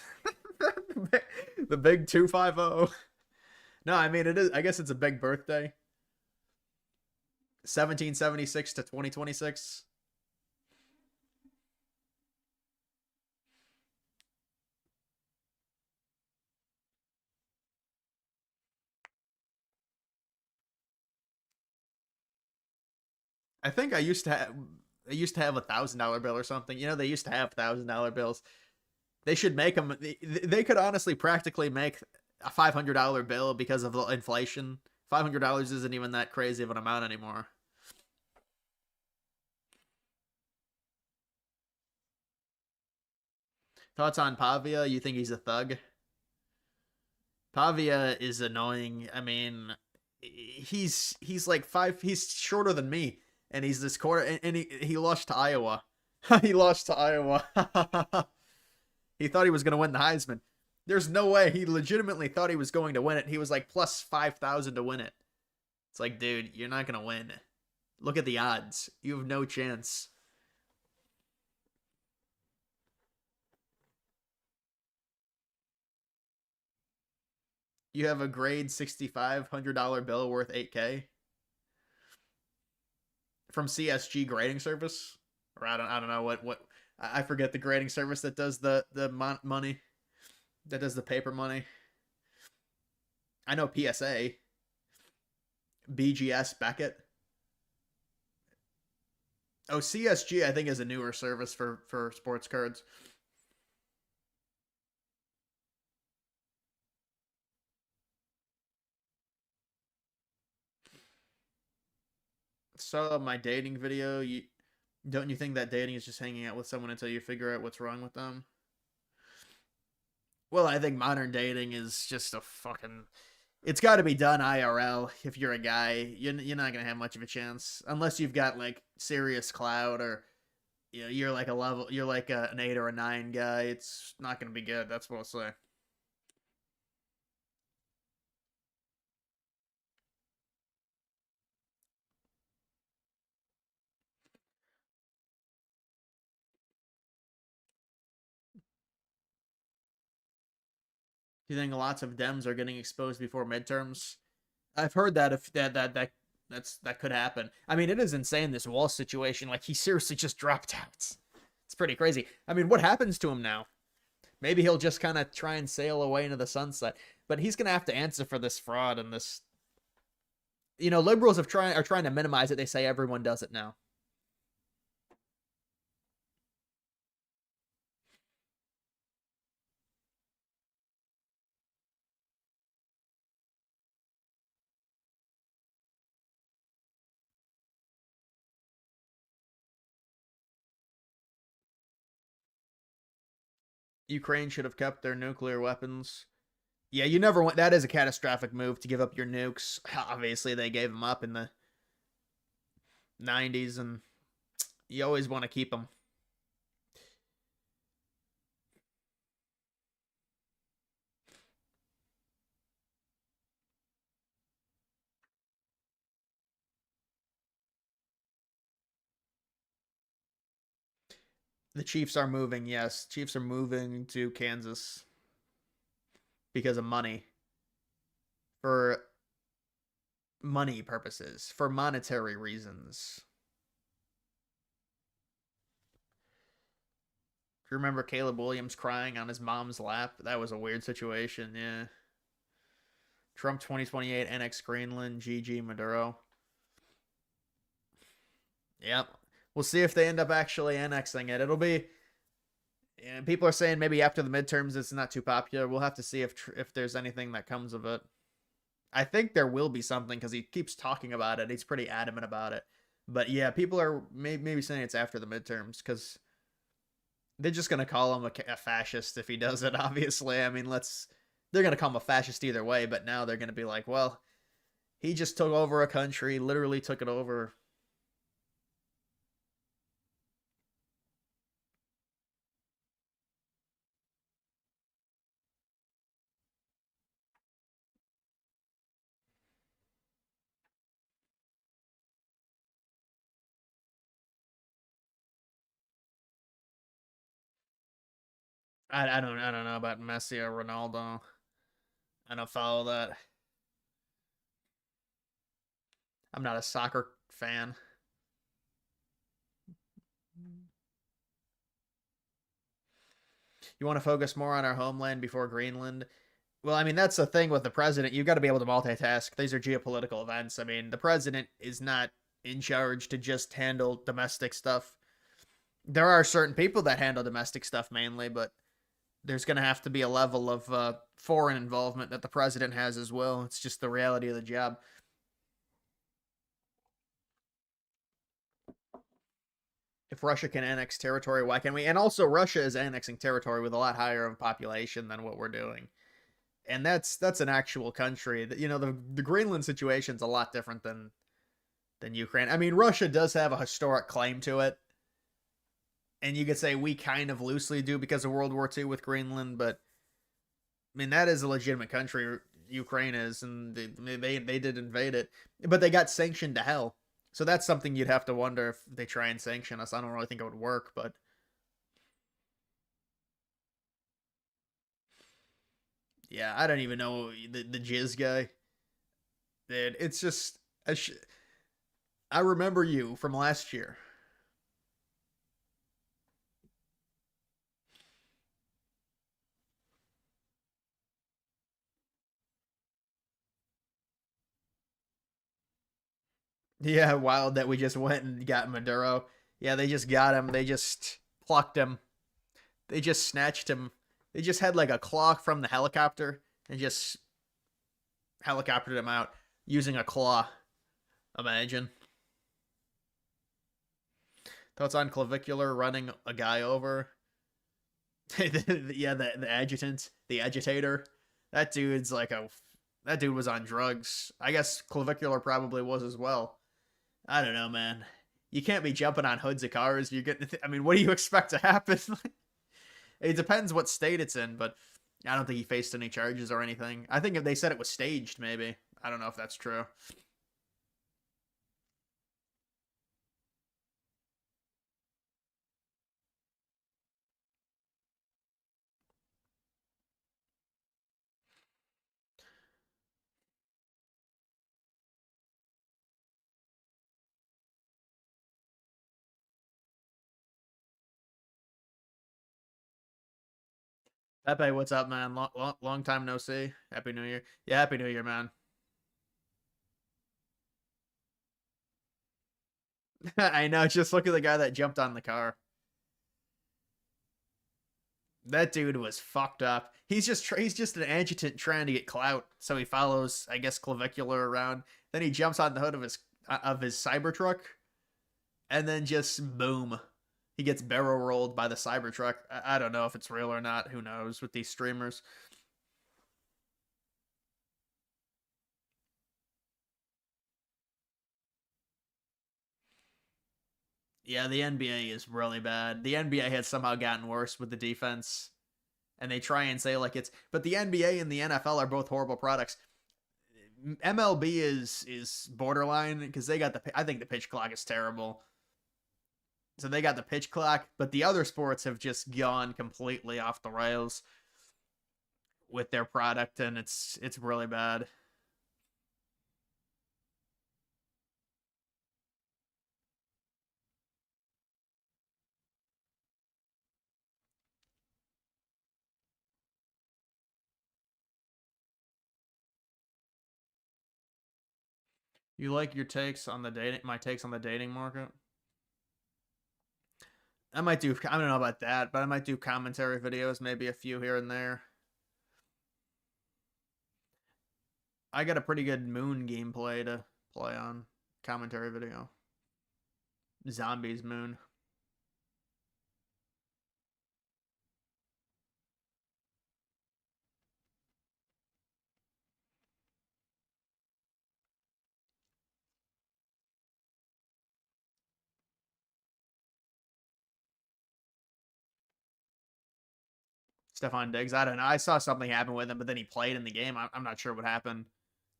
The big 250. No, I mean, it is. I guess it's a big birthday. 1776 to 2026. I think I used to have $1,000 bill or something. They used to have $1,000 bills. They should make them. They could honestly practically make a $500 bill because of the inflation. $500 isn't even that crazy of an amount anymore. Thoughts on Pavia? You think he's a thug? Pavia is annoying. I mean, he's like five. He's shorter than me, and he's this quarter. And he lost to Iowa. He lost to Iowa. He thought he was going to win the Heisman. There's no way. He legitimately thought he was going to win it. He was like plus 5,000 to win it. It's like, dude, you're not going to win. Look at the odds. You have no chance. You have a grade $6,500 bill worth 8K from CSG grading service, or I don't know what I forget the grading service that does the money, that does the paper money. I know PSA, BGS Beckett. Oh, CSG I think is a newer service for sports cards. So my dating video, you don't you think that dating is just hanging out with someone until you figure out what's wrong with them? Well, I think modern dating is just a fucking. It's got to be done IRL. If you're a guy, you're not gonna have much of a chance unless you've got like serious clout or you're like a level, you're like an 8 or a 9 guy. It's not gonna be good. That's what I'll say. Do you think lots of Dems are getting exposed before midterms? I've heard that if that could happen. I mean, it is insane this wall situation. Like he seriously just dropped out. It's pretty crazy. I mean, what happens to him now? Maybe he'll just kind of try and sail away into the sunset. But he's gonna have to answer for this fraud and this. Liberals are trying to minimize it. They say everyone does it now. Ukraine should have kept their nuclear weapons. Yeah, you never want. That is a catastrophic move to give up your nukes. Obviously, they gave them up in the '90s, and you always want to keep them. The Chiefs are moving. Yes, Chiefs are moving to Kansas because of money, for money purposes, for monetary reasons. If you remember Caleb Williams crying on his mom's lap, that was a weird situation. Yeah. Trump 2028 NX Greenland GG Maduro. Yep. We'll see if they end up actually annexing it. It'll be. And people are saying maybe after the midterms it's not too popular. We'll have to see if there's anything that comes of it. I think there will be something because he keeps talking about it. He's pretty adamant about it. But yeah, people are maybe saying it's after the midterms because they're just gonna call him a fascist if he does it. Obviously, I mean, they're gonna call him a fascist either way. But now they're gonna be like, well, he just took over a country, literally took it over. I don't know about Messi or Ronaldo. I don't follow that. I'm not a soccer fan. You want to focus more on our homeland before Greenland? Well, I mean, that's the thing with the president. You've got to be able to multitask. These are geopolitical events. I mean, the president is not in charge to just handle domestic stuff. There are certain people that handle domestic stuff mainly, but there's going to have to be a level of foreign involvement that the president has as well. It's just the reality of the job. If Russia can annex territory, why can't we? And also, Russia is annexing territory with a lot higher of a population than what we're doing. And that's an actual country. That the Greenland situation is a lot different than Ukraine. I mean, Russia does have a historic claim to it, and you could say we kind of loosely do because of World War II with Greenland, but I mean that is a legitimate country. Ukraine is, and they did invade it, but they got sanctioned to hell. So that's something you'd have to wonder if they try and sanction us. I don't really think it would work, but yeah, I don't even know the jizz guy. Dude, it's just I remember you from last year. Yeah, wild that we just went and got Maduro. Yeah, they just got him. They just plucked him. They just snatched him. They just had like a claw from the helicopter and just helicoptered him out using a claw. Imagine. Thoughts on clavicular running a guy over? Yeah, the adjutant, the agitator. That dude's like a. That dude was on drugs. I guess clavicular probably was as well. I don't know, man. You can't be jumping on hoods of cars. You get. I mean, what do you expect to happen? It depends what state it's in, but I don't think he faced any charges or anything. I think if they said it was staged, maybe. I don't know if that's true. Pepe, what's up, man? Long time no see. Happy New Year. Yeah, Happy New Year, man. I know. Just look at the guy that jumped on the car. That dude was fucked up. He's just an adjutant trying to get clout, so he follows, I guess, clavicular around. Then he jumps on the hood of his Cybertruck, and then just boom, he gets barrel rolled by the Cybertruck. I don't know if it's real or not. Who knows with these streamers? Yeah, the NBA is really bad. The NBA has somehow gotten worse with the defense, and they try and say like it's, but the NBA and the NFL are both horrible products. MLB is borderline because they got I think the pitch clock is terrible. So they got the pitch clock, but the other sports have just gone completely off the rails with their product, and it's really bad. You like your takes on the dating? My takes on the dating market. I might do. I don't know about that, but I might do commentary videos, maybe a few here and there. I got a pretty good Moon gameplay to play on commentary video. Zombies Moon. Stefan Diggs. I don't know. I saw something happen with him, but then he played in the game. I'm not sure what happened.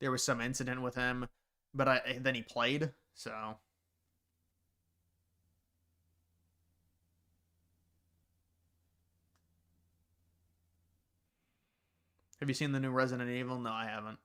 There was some incident with him, but then he played. So have you seen the new Resident Evil? No, I haven't.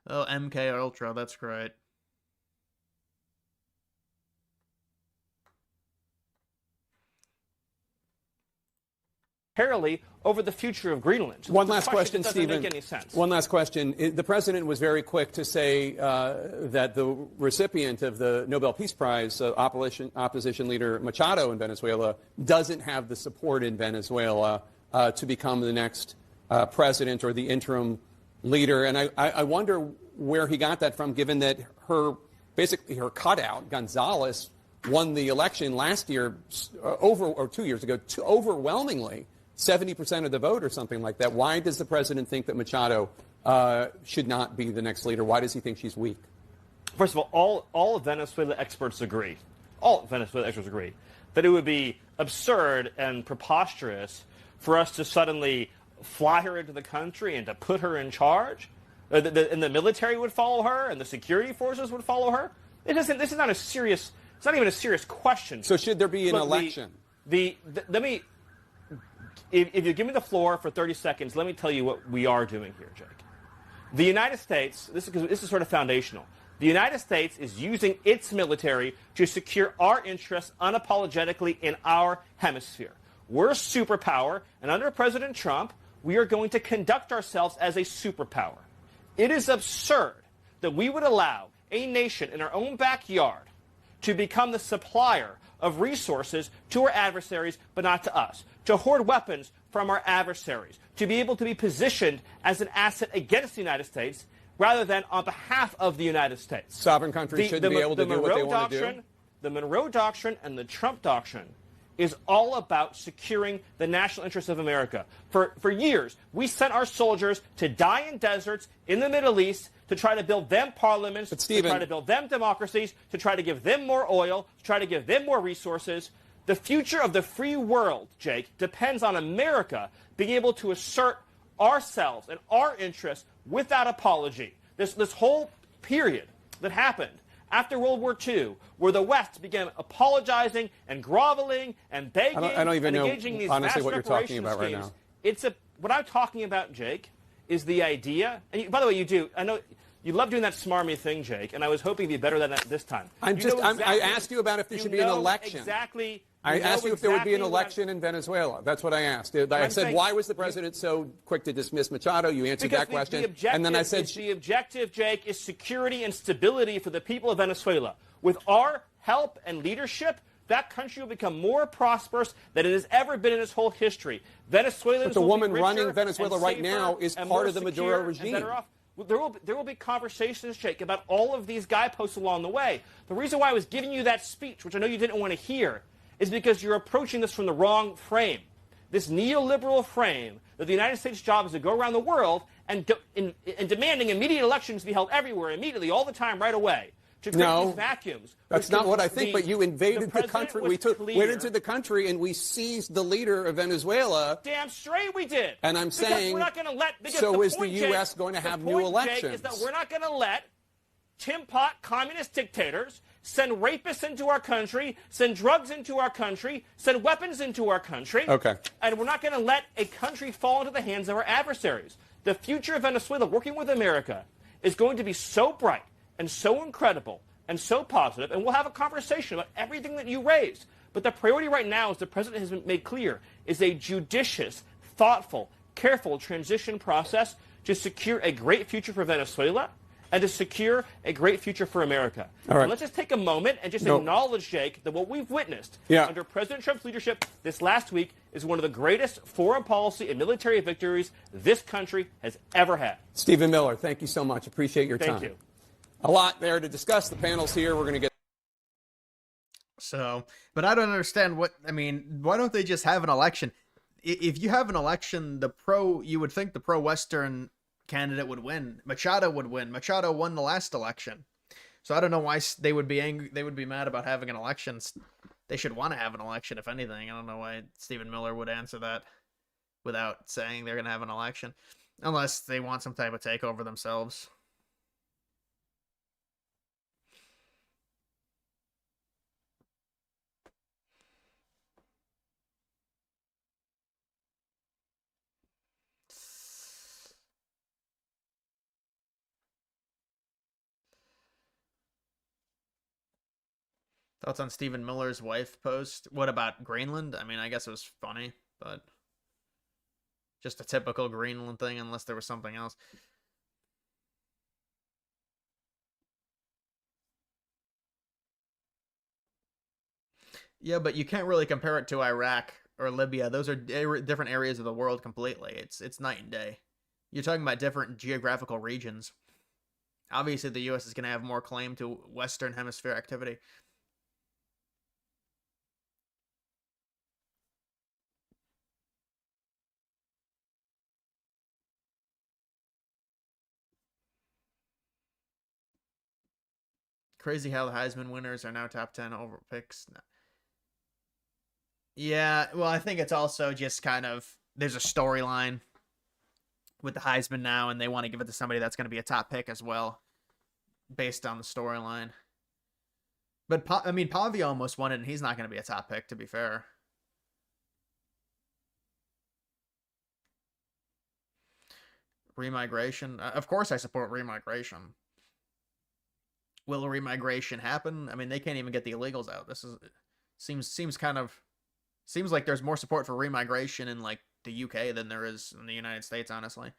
Oh, MK Ultra. That's great. Over the future of Greenland. One last question, doesn't Stephen. make any sense. One last question. The president was very quick to say that the recipient of the Nobel Peace Prize, opposition leader Machado in Venezuela, doesn't have the support in Venezuela to become the next president or the interim leader. And I wonder where he got that from, given that basically her cutout, Gonzalez, won the election last year, 2 years ago, overwhelmingly. 70% of the vote or something like that. Why does the president think that Machado should not be the next leader? Why does he think she's weak? First of all Venezuela experts agree, that it would be absurd and preposterous for us to suddenly fly her into the country and to put her in charge. And the military would follow her and the security forces would follow her. This is not a serious, it's not even a serious question. So should there be an election? If you give me the floor for 30 seconds, let me tell you what we are doing here, Jake. The United States, this is sort of foundational. The United States is using its military to secure our interests unapologetically in our hemisphere. We're a superpower, and under President Trump, we are going to conduct ourselves as a superpower. It is absurd that we would allow a nation in our own backyard to become the supplier of resources to our adversaries, but not to us, to hoard weapons from our adversaries, to be able to be positioned as an asset against the United States rather than on behalf of the United States. Sovereign countries shouldn't be able to do what they want to do. The Monroe Doctrine and the Trump Doctrine is all about securing the national interests of America. For years, we sent our soldiers to die in deserts in the Middle East to try to build them parliaments, to try to build them democracies, to try to give them more oil, to try to give them more resources. The future of the free world, Jake, depends on America being able to assert ourselves and our interests without apology. This whole period that happened after World War II, where the West began apologizing and groveling and begging I don't even and know, engaging these honestly, vast what you're talking reparation about right schemes. now. What I'm talking about, Jake, is the idea, and by the way, you do, I know you love doing that smarmy thing, Jake, and I was hoping to be better than that this time. I asked you about if there should be an election. I asked you if there would be an election in Venezuela. That's what I asked. I said, why was the president so quick to dismiss Machado? You answered that question. And then I said, the objective, Jake, is security and stability for the people of Venezuela. With our help and leadership, that country will become more prosperous than it has ever been in its whole history. Venezuelans but the will woman be richer running Venezuela and right safer now is and part more of the Maduro secure and regime. better off. There will be conversations, Jake, about all of these guideposts along the way. The reason why I was giving you that speech, which I know you didn't want to hear, is because you're approaching this from the wrong frame. This neoliberal frame that the United States' job is to go around the world and demanding immediate elections be held everywhere, immediately, all the time, right away. To create these vacuums. That's not what I think, but you invaded the country. Went into the country and we seized the leader of Venezuela. Damn straight we did. And I'm saying, we're not going to let. So is the U.S. going to have new elections? Jake, is that we're not going to let Tim Pot communist dictators send rapists into our country, send drugs into our country, send weapons into our country. Okay. And we're not going to let a country fall into the hands of our adversaries. The future of Venezuela, working with America, is going to be so bright and so incredible and so positive, and we'll have a conversation about everything that you raised. But the priority right now, as the president has been made clear, is a judicious, thoughtful, careful transition process to secure a great future for Venezuela and to secure a great future for America. All right. And let's just take a moment and just acknowledge, Jake, that what we've witnessed under President Trump's leadership this last week is one of the greatest foreign policy and military victories this country has ever had. Stephen Miller, thank you so much. Appreciate your time. Thank you. A lot there to discuss. The panel's here. We're going to get. So, but I don't understand why don't they just have an election? If you have an election, you would think the pro-Western candidate would win. Machado would win. Machado won the last election. So I don't know why they would be angry. They would be mad about having an election. They should want to have an election, if anything. I don't know why Stephen Miller would answer that without saying they're going to have an election. Unless they want some type of takeover themselves. Thoughts on Stephen Miller's wife post? What about Greenland? I mean, I guess it was funny, but just a typical Greenland thing, unless there was something else. Yeah, but you can't really compare it to Iraq or Libya. Those are different areas of the world completely. It's night and day. You're talking about different geographical regions. Obviously, the U.S. is going to have more claim to Western Hemisphere activity. Crazy how the Heisman winners are now top 10 over picks. Yeah, well, I think it's also just kind of, there's a storyline with the Heisman now, and they want to give it to somebody that's going to be a top pick as well, based on the storyline. But, Pavia almost won it, and he's not going to be a top pick, to be fair. Remigration. Of course I support remigration. Will remigration happen? I mean, they can't even get the illegals out. This seems like there's more support for remigration in like the UK than there is in the United States, honestly.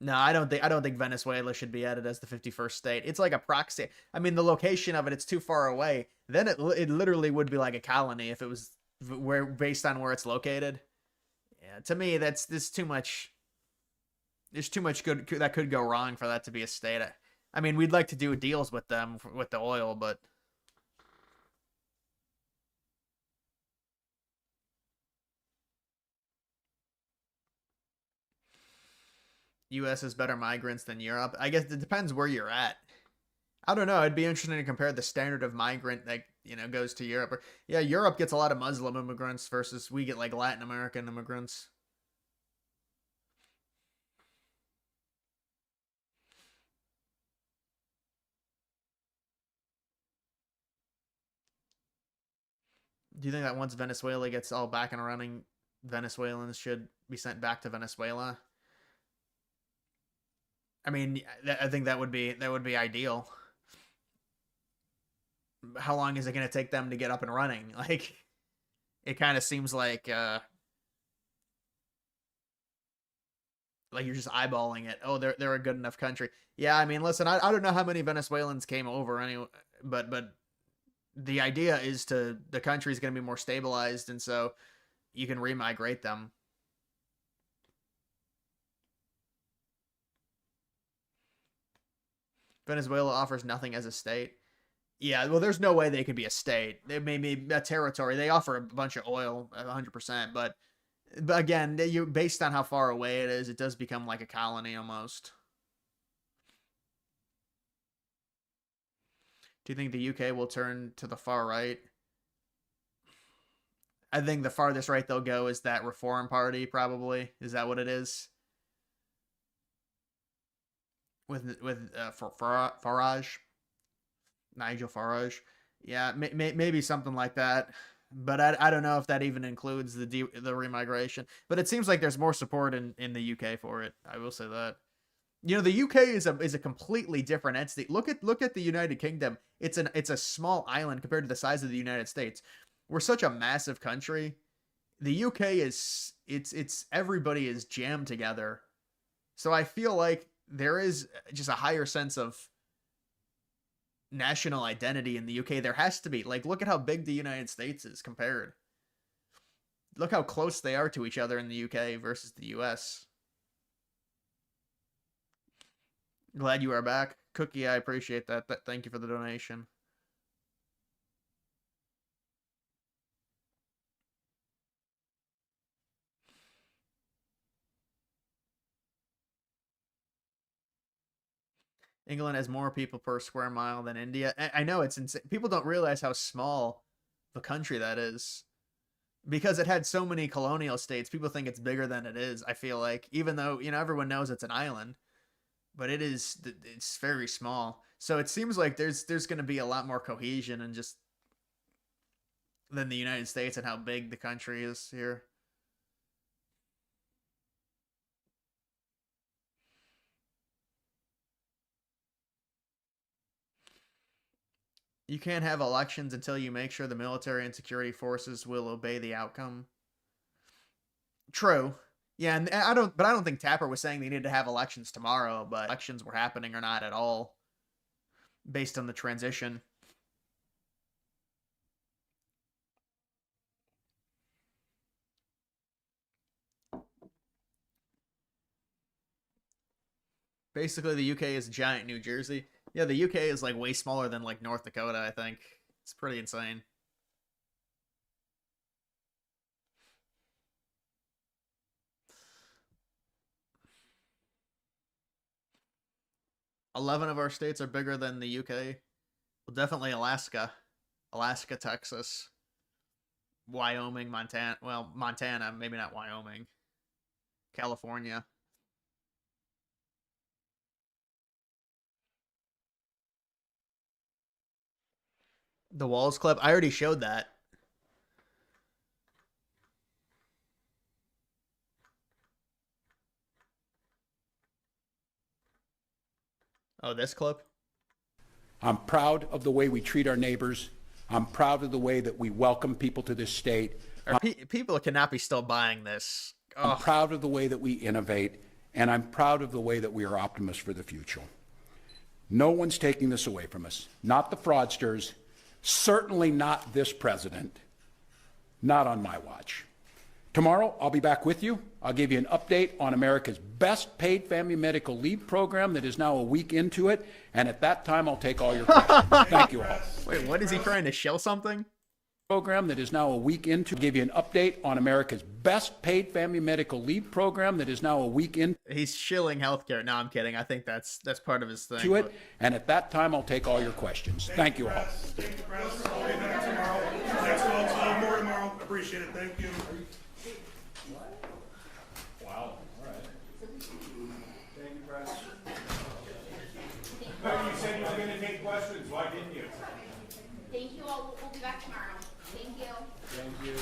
No, I don't think Venezuela should be added as the 51st state. It's like a proxy. I mean, the location of it's too far away. Then it literally would be like a colony if it was based on where it's located. Yeah, to me, there's too much. There's too much good that could go wrong for that to be a state. I mean, we'd like to do deals with them with the oil, but U.S. has better migrants than Europe. I guess it depends where you're at. I don't know. It'd be interesting to compare the standard of migrant that goes to Europe. Or, yeah, Europe gets a lot of Muslim immigrants versus we get like Latin American immigrants. Do you think that once Venezuela gets all back and running, Venezuelans should be sent back to Venezuela? I mean, I think that would be ideal. How long is it going to take them to get up and running? Like, it kind of seems like you're just eyeballing it. Oh, they're a good enough country. Yeah, I mean, listen, I don't know how many Venezuelans came over anyway, but the idea is the country is going to be more stabilized, and so you can remigrate them. Venezuela offers nothing as a state. Yeah, well, there's no way they could be a state. They may be a territory. They offer a bunch of oil, 100%, but again, based on how far away it is, it does become like a colony almost. Do you think the UK will turn to the far right? I think the farthest right they'll go is that Reform Party, probably. Is that what it is? Farage, Nigel Farage. Yeah, maybe something like that. But I don't know if that even includes the remigration. But it seems like there's more support in the UK for it. I will say that. You know, the UK is a completely different entity. Look at the United Kingdom. It's a small island compared to the size of the United States. We're such a massive country. The UK is it's everybody is jammed together. So I feel like there is just a higher sense of national identity in the UK. There has to be. Like, look at how big the United States is compared. Look how close they are to each other in the UK versus the US. Glad you are back. Cookie, I appreciate that. Thank you for the donation. England has more people per square mile than India. I know, it's insane. People don't realize how small the country that is. Because it had so many colonial states, people think it's bigger than it is, I feel like. Even though, everyone knows it's an island. But it's very small. So it seems like there's going to be a lot more cohesion and just than the United States and how big the country is here. You can't have elections until you make sure the military and security forces will obey the outcome. True. Yeah, and I don't think Tapper was saying they needed to have elections tomorrow, but elections were happening or not at all based on the transition. Basically, the UK is giant New Jersey. Yeah, the UK is like way smaller than like North Dakota, I think. It's pretty insane. $11 of our states are bigger than the UK. Well, definitely Alaska. Alaska, Texas, Wyoming, Montana. Well, Montana, maybe not Wyoming. California. The Walls Club. I already showed that. Oh, this clip? I'm proud of the way we treat our neighbors. I'm proud of the way that we welcome people to this state. People cannot be still buying this. I'm proud of the way that we innovate, and I'm proud of the way that we are optimists for the future. No one's taking this away from us. Not the fraudsters, certainly not this president, not on my watch. Tomorrow, I'll be back with you. I'll give you an update on America's best paid family medical leave program that is now a week into it, and at that time, I'll take all your questions. Thank you all. Wait, what is he trying to shill something? Program that is now a week into. I'll give you an update on America's best paid family medical leave program that is now a week into. He's shilling healthcare. No, I'm kidding. I think that's part of his thing. To it, and at that time, I'll take all your questions. Thank you all. Thank you, Press. I'll be back tomorrow. Thanks, folks. I'll have more tomorrow. Appreciate it. Thank you. Wow. All right. Thank you, Press. You said you were going to take questions. Why didn't you? Thank you all. We'll be back tomorrow. Thank you. Thank you.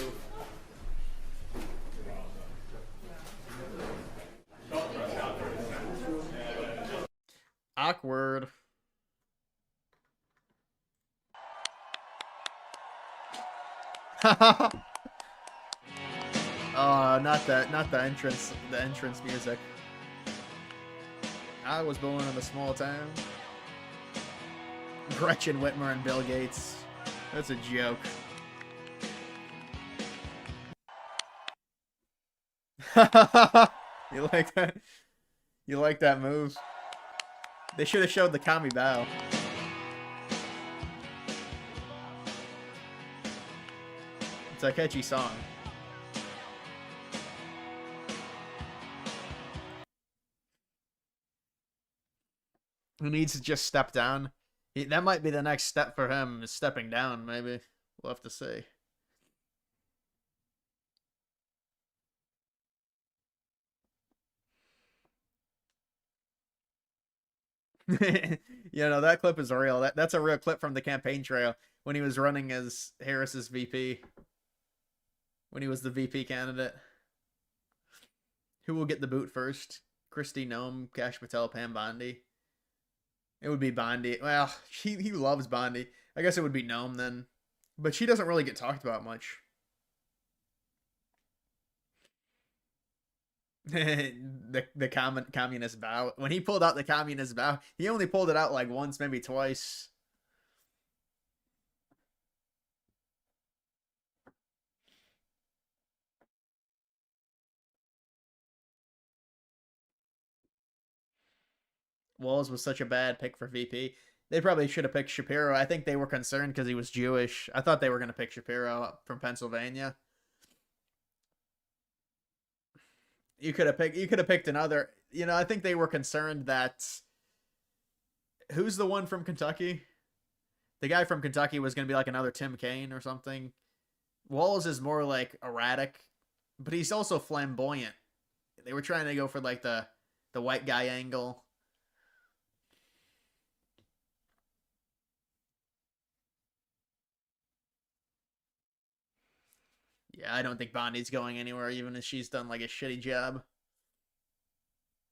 Awkward. Oh, not the entrance music. I was born in a small town. Gretchen Whitmer and Bill Gates. That's a joke. You like that? You like that move? They should have showed the Kami Bao. It's a catchy song. Who needs to just step down? That might be the next step for him, is stepping down, maybe. We'll have to see. You know, that clip is real. That's a real clip from the campaign trail when he was running as Harris's VP. When he was the VP candidate. Who will get the boot first? Christy Nome, Kash Patel, Pam Bondi. It would be Bondi. Well, he loves Bondi. I guess it would be Nome then. But she doesn't really get talked about much. The communist bow. When he pulled out the communist bow, he only pulled it out like once, maybe twice. Walls was such a bad pick for VP. They probably should have picked Shapiro. I think they were concerned because he was Jewish. I thought they were going to pick Shapiro from Pennsylvania. You could have picked another. You know, I think they were concerned that who's the one from Kentucky? The guy from Kentucky was going to be like another Tim Kaine or something. Walls is more like erratic, but he's also flamboyant. They were trying to go for like the white guy angle. Yeah, I don't think Bondi's going anywhere, even if she's done like a shitty job.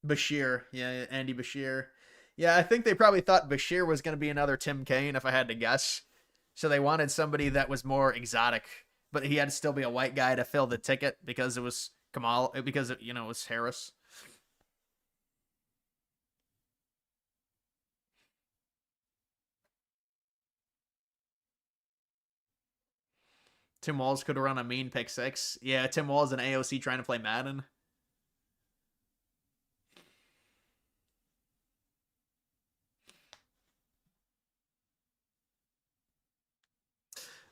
Bashir, yeah, Andy Bashir. Yeah, I think they probably thought Bashir was going to be another Tim Kaine, if I had to guess. So they wanted somebody that was more exotic, but he had to still be a white guy to fill the ticket because it was because it was Harris. Tim Walz could have run a mean pick six. Yeah, Tim Walz and AOC trying to play Madden.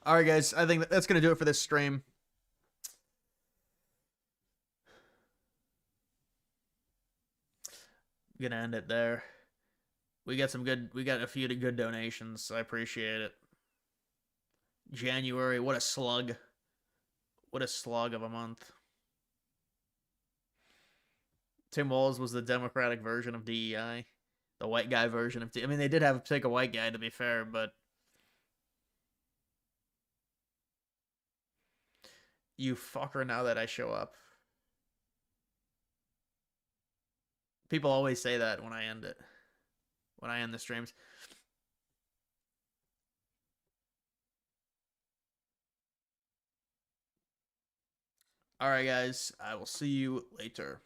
All right, guys. I think that's going to do it for this stream. I'm gonna end it there. We got a few good donations. I appreciate it. January, what a slug. What a slog of a month. Tim Walz was the Democratic version of DEI. The white guy version of I mean, they did have to take a white guy, to be fair, but you fucker, now that I show up. People always say that when I end it. When I end the streams. All right, guys. I will see you later.